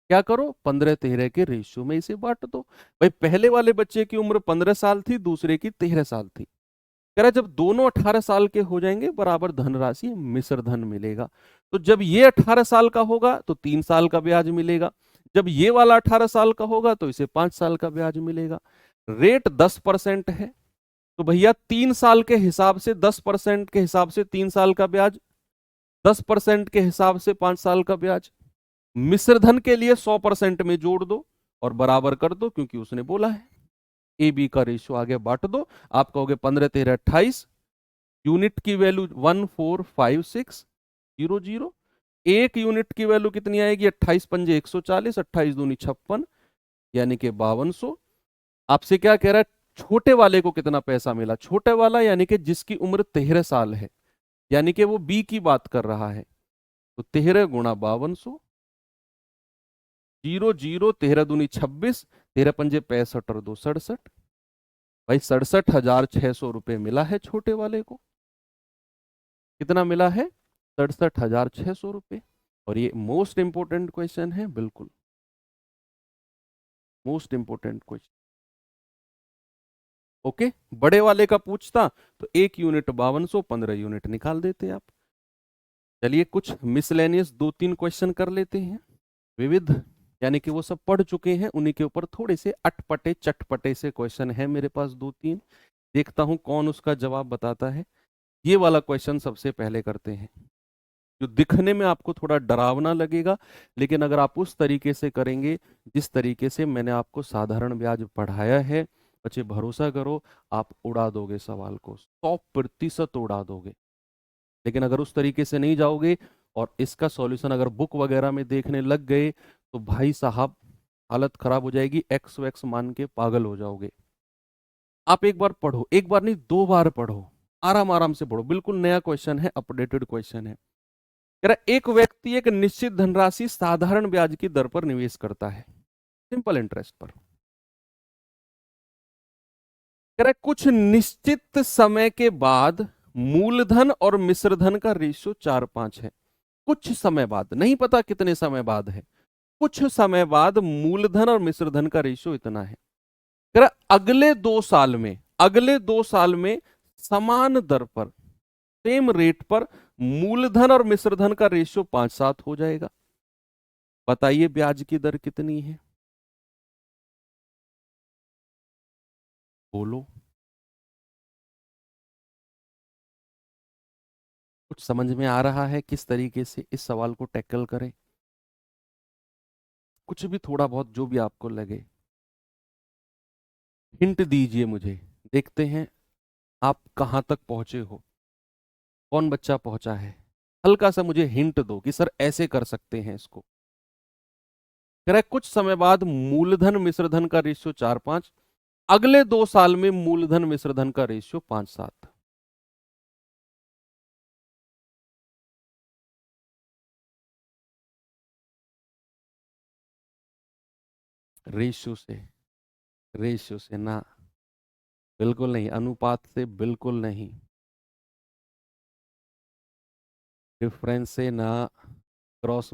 क्या करो? 15-13 के रेशियो में इसे बांट दो। भाई पहले वाले बच्चे की उम्र 15 साल थी, दूसरे की 13 साल थी। कह रहा जब दोनों 18 साल के हो जाएंगे बराबर धनराशि मिश्रधन मिलेगा। तो जब ये 18 साल का होगा तो 3 साल का ब्याज मिलेगा, जब ये वाला 18 साल का होगा तो इसे 5 साल का ब्याज मिलेगा। रेट 10% है, तो भैया 3 साल के हिसाब से 10% के हिसाब से 3 साल का ब्याज, 10% के हिसाब से 5 साल का ब्याज। मिश्रधन के लिए 100% में जोड़ दो और बराबर कर दो, क्योंकि उसने बोला है। ए बी का रेशियो आगे बांट दो, आप कहोगे 15 13 28, यूनिट की वैल्यू 145600, एक यूनिट की वैल्यू कितनी आएगी? 28 पंजे 140, 28 दूनी 56, यानी कि 5200। आपसे क्या कह रहा है? छोटे वाले को कितना पैसा मिला? छोटे वाला यानी कि जिसकी उम्र 13 साल है, यानी कि वो बी की बात कर रहा है। तो 13 गुणा 5200, 00, 13 दूनी 26, 13 पंजे 65 और 2 67। भाई 67,600 रुपये मिला है छोटे वाले को। कितना मिला है? 67,600 रुपये। और ये मोस्ट इंपोर्टेंट क्वेश्चन है, बिल्कुल मोस्ट इंपोर्टेंट क्वेश्चन। ओके, बड़े वाले का पूछता तो 1 यूनिट 5200, 15 यूनिट निकाल देते आप। चलिए कुछ मिसलेनियस 2-3 क्वेश्चन कर लेते हैं। विविध यानी कि वो सब पढ़ चुके हैं, उन्हीं के ऊपर थोड़े से अटपटे चटपटे से क्वेश्चन है मेरे पास 2-3। देखता हूं कौन उसका जवाब बताता है। ये वाला क्वेश्चन सबसे पहले करते हैं, जो दिखने में आपको थोड़ा डरावना लगेगा, लेकिन अगर आप उस तरीके से करेंगे जिस तरीके से मैंने आपको साधारण ब्याज पढ़ाया है, बच्चे भरोसा करो आप उड़ा दोगे सवाल को, 100% उड़ा दोगे। लेकिन अगर उस तरीके से नहीं जाओगे और इसका सॉल्यूशन अगर बुक वगैरह में देखने लग गए तो भाई साहब हालत खराब हो जाएगी, एक्स वैक्स मान के पागल हो जाओगे। आप एक बार पढ़ो, एक बार नहीं 2 बार पढ़ो, आराम आराम से पढ़ो। बिल्कुल नया क्वेश्चन है, अपडेटेड क्वेश्चन है। कह रहा एक व्यक्ति एक निश्चित धनराशि साधारण ब्याज की दर पर निवेश करता है, सिंपल इंटरेस्ट पर। कह रहा कुछ निश्चित समय के बाद मूलधन और मिश्रधन का रेशियो 4:5 है। कुछ समय बाद, नहीं पता कितने समय बाद है, कुछ समय बाद मूलधन और मिश्रधन का रेशियो इतना है। कह रहा अगले 2 साल में समान दर पर, सेम रेट पर मूलधन और मिश्रधन का रेशियो 5:7 हो जाएगा। बताइए ब्याज की दर कितनी है? बोलो। कुछ समझ में आ रहा है किस तरीके से इस सवाल को टैकल करें? कुछ भी थोड़ा बहुत जो भी आपको लगे हिंट दीजिए मुझे, देखते हैं आप कहां तक पहुंचे हो, कौन बच्चा पहुंचा है। हल्का सा मुझे हिंट दो कि सर ऐसे कर सकते हैं इसको। कह रहा है कुछ समय बाद मूलधन मिश्रधन का रेशियो 4:5, अगले 2 साल में मूलधन मिश्रधन का रेशियो 5:7। रेशियो से ना, बिल्कुल नहीं, अनुपात से बिल्कुल नहीं, डिफरेंस से ना, क्रॉस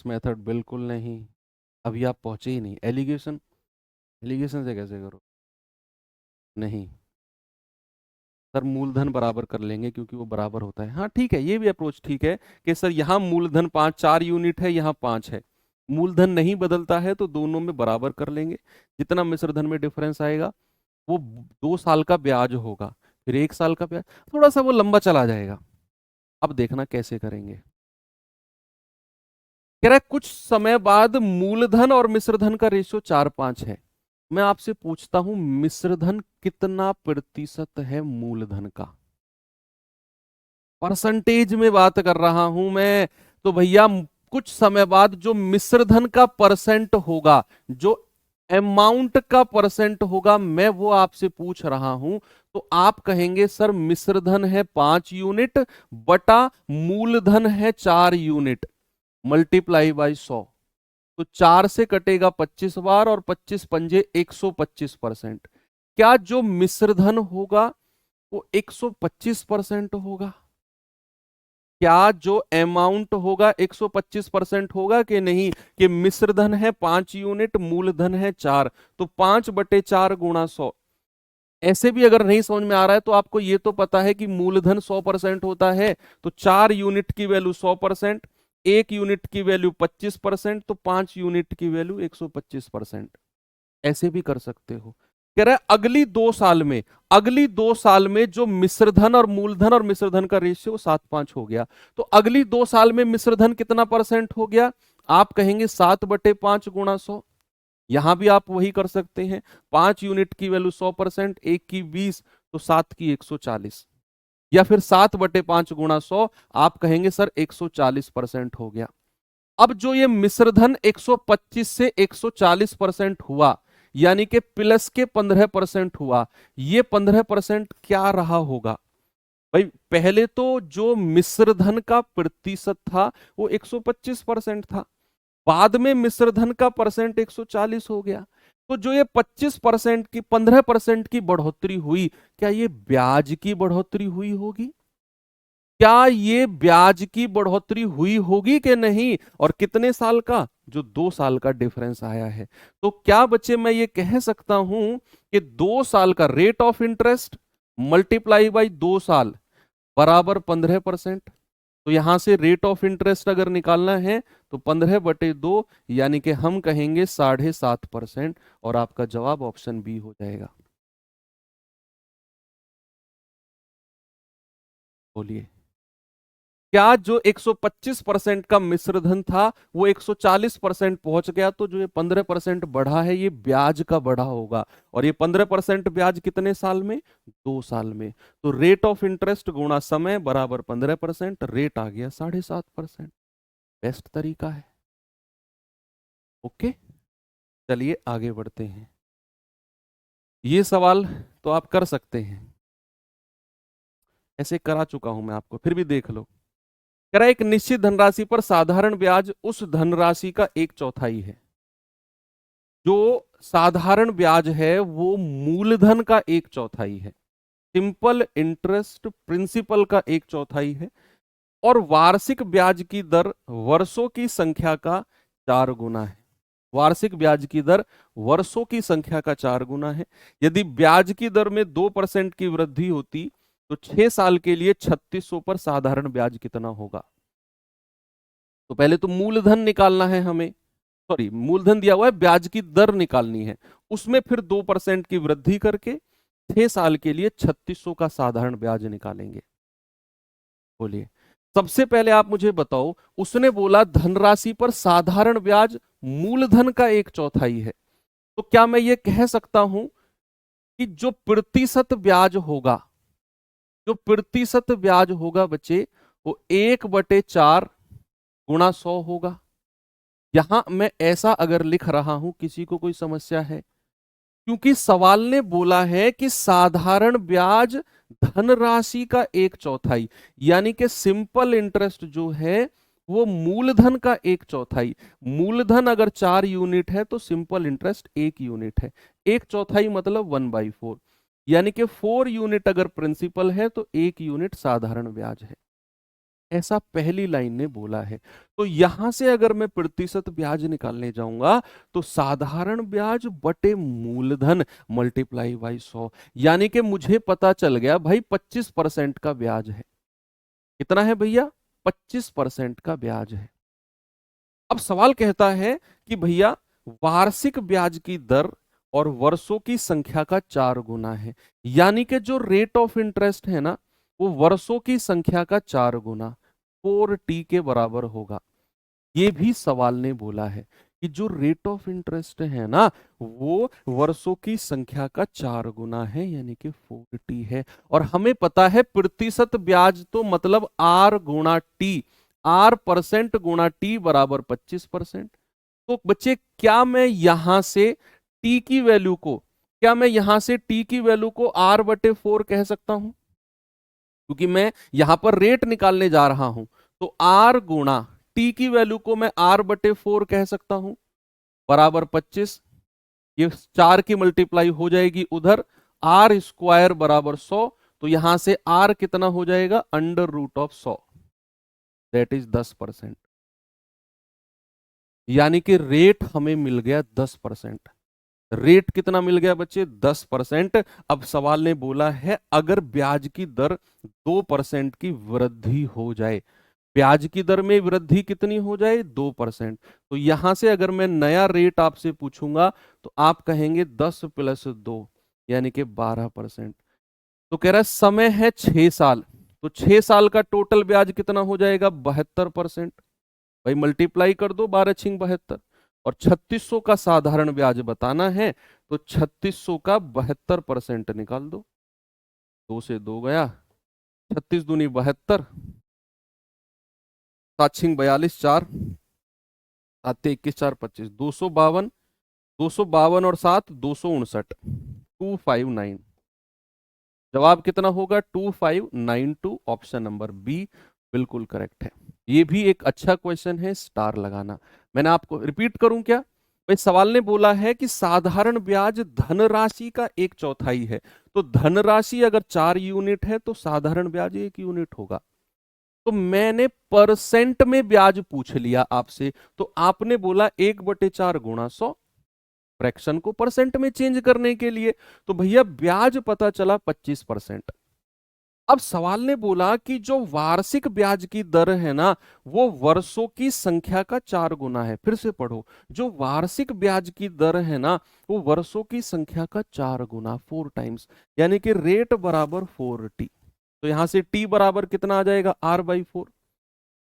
मेथड बिल्कुल नहीं। अभी आप पहुंचे ही नहीं। एलिगेशन, एलिगेशन से कैसे करो? नहीं सर, मूलधन बराबर कर लेंगे क्योंकि वो बराबर होता है। हाँ ठीक है, ये भी अप्रोच ठीक है कि सर यहाँ मूलधन 4 यूनिट है, यहाँ 5 है, मूलधन नहीं बदलता है तो दोनों में बराबर कर लेंगे। जितना मिश्रधन में डिफरेंस आएगा वो 2 साल का ब्याज होगा, फिर 1 साल का ब्याज, थोड़ा सा वो लंबा चला जाएगा। अब देखना कैसे करेंगे। कह रहा है कुछ समय बाद मूलधन और मिश्रधन का रेशियो 4:5 है। मैं आपसे पूछता हूं मिश्रधन कितना प्रतिशत है मूलधन का? परसेंटेज में बात कर रहा हूं मैं। तो भैया कुछ समय बाद जो मिश्रधन का परसेंट होगा, जो अमाउंट का परसेंट होगा, मैं वो आपसे पूछ रहा हूं। तो आप कहेंगे सर मिश्रधन है 5 यूनिट बटा मूलधन है 4 यूनिट, मल्टीप्लाई बाई 100। तो 4 से कटेगा 25 बार और 25 पंजे 125%। क्या जो मिश्रधन होगा वो 125% होगा? क्या जो अमाउंट होगा 125% होगा कि नहीं? कि मिश्रधन है 5 यूनिट, मूलधन है 4, तो 5/4 गुणा 100। ऐसे भी अगर नहीं समझ में आ रहा है तो आपको ये तो पता है कि मूलधन 100% होता है, तो 4 यूनिट की वैल्यू 100%, 1 यूनिट की वैल्यू 25%, तो 5 यूनिट की वैल्यू 125%। ऐसे भी कर सकते हो। कह रहा है अगली 2 साल में जो मिश्रधन और मूलधन और मिश्रधन का रेशियो 7:5 हो गया, तो अगली 2 साल में मिश्रधन कितना परसेंट हो गया? आप कहेंगे 7/5 गुणा 100। यहां भी आप वही कर सकते हैं, 5 यूनिट की वैल्यू 100%, 1 की 20, तो 7 की 140, या फिर 7/5 गुणा 100, आप कहेंगे सर 140% हो गया। अब जो ये मिश्रधन 125 से 140% हुआ, यानी कि प्लस के 15% हुआ, ये 15% क्या रहा होगा भाई? पहले तो जो मिश्रधन का प्रतिशत था वो 125% था, बाद में मिश्रधन का परसेंट 140 हो गया। तो जो ये 25% की 15% की बढ़ोतरी हुई, क्या ये ब्याज की बढ़ोतरी हुई होगी? क्या ये ब्याज की बढ़ोतरी हुई होगी कि नहीं? और कितने साल का? जो 2 साल का डिफरेंस आया है। तो क्या बच्चे मैं ये कह सकता हूं कि 2 साल का rate of interest multiply by 2 साल बराबर 15%। तो यहां से रेट ऑफ इंटरेस्ट अगर निकालना है तो 15/2, यानी कि हम कहेंगे 7.5%, और आपका जवाब ऑप्शन बी हो जाएगा। बोलिए, क्या जो 125% का मिश्रधन था वो 140% पहुंच गया, तो जो ये 15% बढ़ा है ये ब्याज का बढ़ा होगा, और ये 15% ब्याज कितने साल में? 2 साल में। तो रेट ऑफ इंटरेस्ट गुणा समय बराबर 15%, रेट आ गया 7.5%। बेस्ट तरीका है। ओके, चलिए आगे बढ़ते हैं। ये सवाल तो आप कर सकते हैं, ऐसे करा चुका हूं मैं आपको, फिर भी देख लो। कह रहा है एक निश्चित धनराशि पर साधारण ब्याज उस धनराशि का 1/4 है। जो साधारण ब्याज है वो मूलधन का 1/4 है, सिंपल इंटरेस्ट प्रिंसिपल का 1/4 है, और वार्षिक ब्याज की दर वर्षों की संख्या का 4 गुना है। वार्षिक ब्याज की दर वर्षों की संख्या का 4 गुना है। यदि ब्याज की दर में 2% की वृद्धि होती तो 6 साल के लिए 3600 पर साधारण ब्याज कितना होगा? तो पहले तो मूलधन निकालना है हमें, सॉरी मूलधन दिया हुआ है, ब्याज की दर निकालनी है, उसमें फिर 2% की वृद्धि करके 6 साल के लिए 3600 का साधारण ब्याज निकालेंगे। बोलिए, सबसे पहले आप मुझे बताओ, उसने बोला धनराशि पर साधारण ब्याज मूलधन का 1/4 है, तो क्या मैं ये कह सकता हूं कि जो प्रतिशत ब्याज होगा, जो प्रतिशत ब्याज होगा बच्चे, वो 1/4 गुणा 100 होगा? यहां मैं ऐसा अगर लिख रहा हूं, किसी को कोई समस्या है? क्योंकि सवाल ने बोला है कि साधारण ब्याज धनराशि का 1/4, यानी कि सिंपल इंटरेस्ट जो है वो मूलधन का 1/4। मूलधन अगर 4 यूनिट है तो सिंपल इंटरेस्ट 1 यूनिट है। 1/4 मतलब 1/4, यानी कि 4 यूनिट अगर प्रिंसिपल है तो 1 यूनिट साधारण ब्याज है। ऐसा पहली लाइन ने बोला है। तो यहां से अगर मैं प्रतिशत ब्याज निकालने जाऊंगा तो साधारण ब्याज बटे मूलधन मल्टीप्लाई बाई 100, यानी कि मुझे पता चल गया भाई 25% का ब्याज है। कितना है भैया? 25% का ब्याज है। अब सवाल कहता है कि भैया वार्षिक ब्याज की दर और वर्षों की संख्या का 4 गुना है, यानी कि जो रेट ऑफ इंटरेस्ट है ना वो वर्षों की संख्या का 4 गुना 4t के बराबर होगा। ये भी सवाल ने बोला है कि जो रेट ऑफ इंटरेस्ट है ना वो वर्षों की संख्या का 4 गुना है, यानी कि 4t है। और हमें पता है प्रतिशत ब्याज तो मतलब r गुणा टी, r परसेंट गुणा टी बराबर 25%। तो बच्चे क्या मैं यहां से t की वैल्यू को, क्या मैं यहां से t की वैल्यू को r/4 कह सकता हूं? क्योंकि मैं यहां पर रेट निकालने जा रहा हूं, तो r गुणा टी की वैल्यू को मैं r/4 कह सकता हूं, बराबर 25। ये 4 की मल्टीप्लाई हो जाएगी उधर, r² बराबर 100, तो यहां से r कितना हो जाएगा? √100, दैट इज 10%। यानी कि रेट हमें मिल गया 10%। रेट कितना मिल गया बच्चे? 10%। अब सवाल ने बोला है अगर ब्याज की दर 2% की वृद्धि हो जाए, ब्याज की दर में वृद्धि कितनी हो जाए, 2%। तो यहां से अगर मैं नया रेट आपसे पूछूंगा तो आप कहेंगे 10 + 2 यानी कि 12%। तो कह रहा है समय है 6 साल, तो 6 साल का टोटल ब्याज कितना हो जाएगा, 72%। भाई मल्टीप्लाई कर दो, 12×6 = 72। और 3600 का साधारण ब्याज बताना है, तो 3600 का 72% निकाल दो। 2 से 2 गया, 36×2 = 72, 7×6 = 42, 4 आते 21, 4 25, 252। 252 और 7 259, 259। जवाब कितना होगा, 2592। ऑप्शन नंबर बी बिल्कुल करेक्ट है। ये भी एक अच्छा क्वेश्चन है, स्टार लगाना। मैंने आपको रिपीट करूं क्या, भाई सवाल ने बोला है कि साधारण ब्याज धनराशि का 1/4 है। तो धनराशि अगर 4 यूनिट है तो साधारण ब्याज 1 यूनिट होगा। तो मैंने परसेंट में ब्याज पूछ लिया आपसे, तो आपने बोला 1/4 × 100, फ्रैक्शन को परसेंट में चेंज करने के लिए। तो भैया ब्याज पता चला 25%। अब सवाल ने बोला कि जो वार्षिक ब्याज की दर है ना, वो वर्षों की संख्या का 4 गुना है। फिर से पढ़ो, जो वार्षिक ब्याज की दर है ना, वो वर्षों की संख्या का 4 गुना, 4 टाइम्स, यानी कि रेट बराबर 4t। तो यहां से t बराबर कितना आ जाएगा, r/4।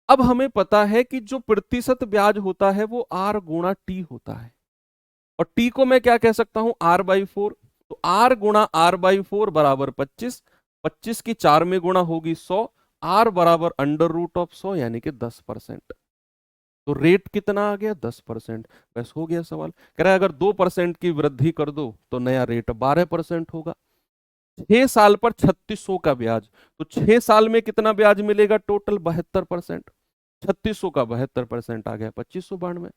अब हमें पता है कि जो प्रतिशत ब्याज होता है वो r गुणा t होता है, और t को मैं क्या कह सकता हूं, r/4। तो r गुणा r/4 बराबर 25। 25 की 4 में गुणा होगी 100। r बराबर √100 यानी कि 10%। तो रेट कितना आ गया, 10%। बस हो गया सवाल। कह रहा है अगर 2% की वृद्धि कर दो तो नया रेट 12% होगा। 6 साल पर 3600 का ब्याज, तो 6 साल में कितना ब्याज मिलेगा, टोटल 72%। 3600 का 72% आ गया 2592।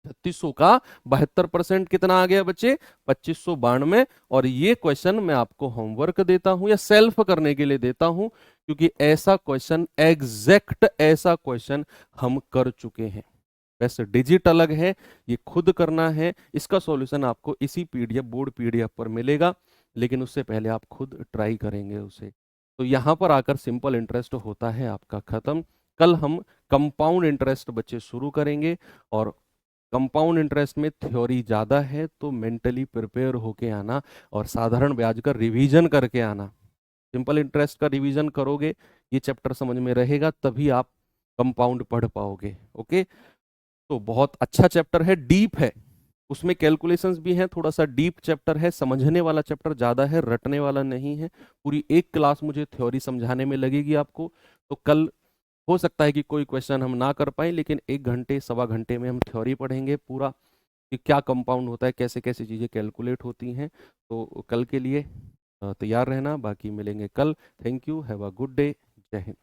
3600 का 72% कितना आ गया बच्चे, 2592। और ये क्वेश्चन मैं आपको होमवर्क देता हूं या सेल्फ करने के लिए देता हूं, क्योंकि ऐसा क्वेश्चन, एग्जैक्ट ऐसा क्वेश्चन हम कर चुके हैं। वैसे डिजिट अलग है, ये खुद करना है। इसका सॉल्यूशन आपको इसी पीडीएफ, बोर्ड पीडीएफ पर मिलेगा, लेकिन उससे पहले आप खुद ट्राई करेंगे उसे। तो यहां पर आकर सिंपल इंटरेस्ट होता है आपका खत्म। कल हम कंपाउंड इंटरेस्ट बच्चे शुरू करेंगे, और कंपाउंड इंटरेस्ट में थ्योरी ज़्यादा है, तो मेंटली प्रिपेयर होके आना और साधारण ब्याज का रिवीजन करके आना। सिंपल इंटरेस्ट का रिवीजन करोगे, ये चैप्टर समझ में रहेगा, तभी आप कंपाउंड पढ़ पाओगे। ओके, तो बहुत अच्छा चैप्टर है, डीप है, उसमें कैलकुलेशंस भी हैं, थोड़ा सा डीप चैप्टर है, समझने वाला चैप्टर ज़्यादा है, रटने वाला नहीं है। पूरी एक क्लास मुझे थ्योरी समझाने में लगेगी आपको। तो कल हो सकता है कि कोई क्वेश्चन हम ना कर पाए, लेकिन 1 घंटे 1.25 घंटे में हम थ्योरी पढ़ेंगे पूरा, कि क्या कंपाउंड होता है, कैसे कैसे चीज़ें कैलकुलेट होती हैं। तो कल के लिए तैयार रहना, बाकी मिलेंगे कल। Thank you, have a good day, जय हिंद।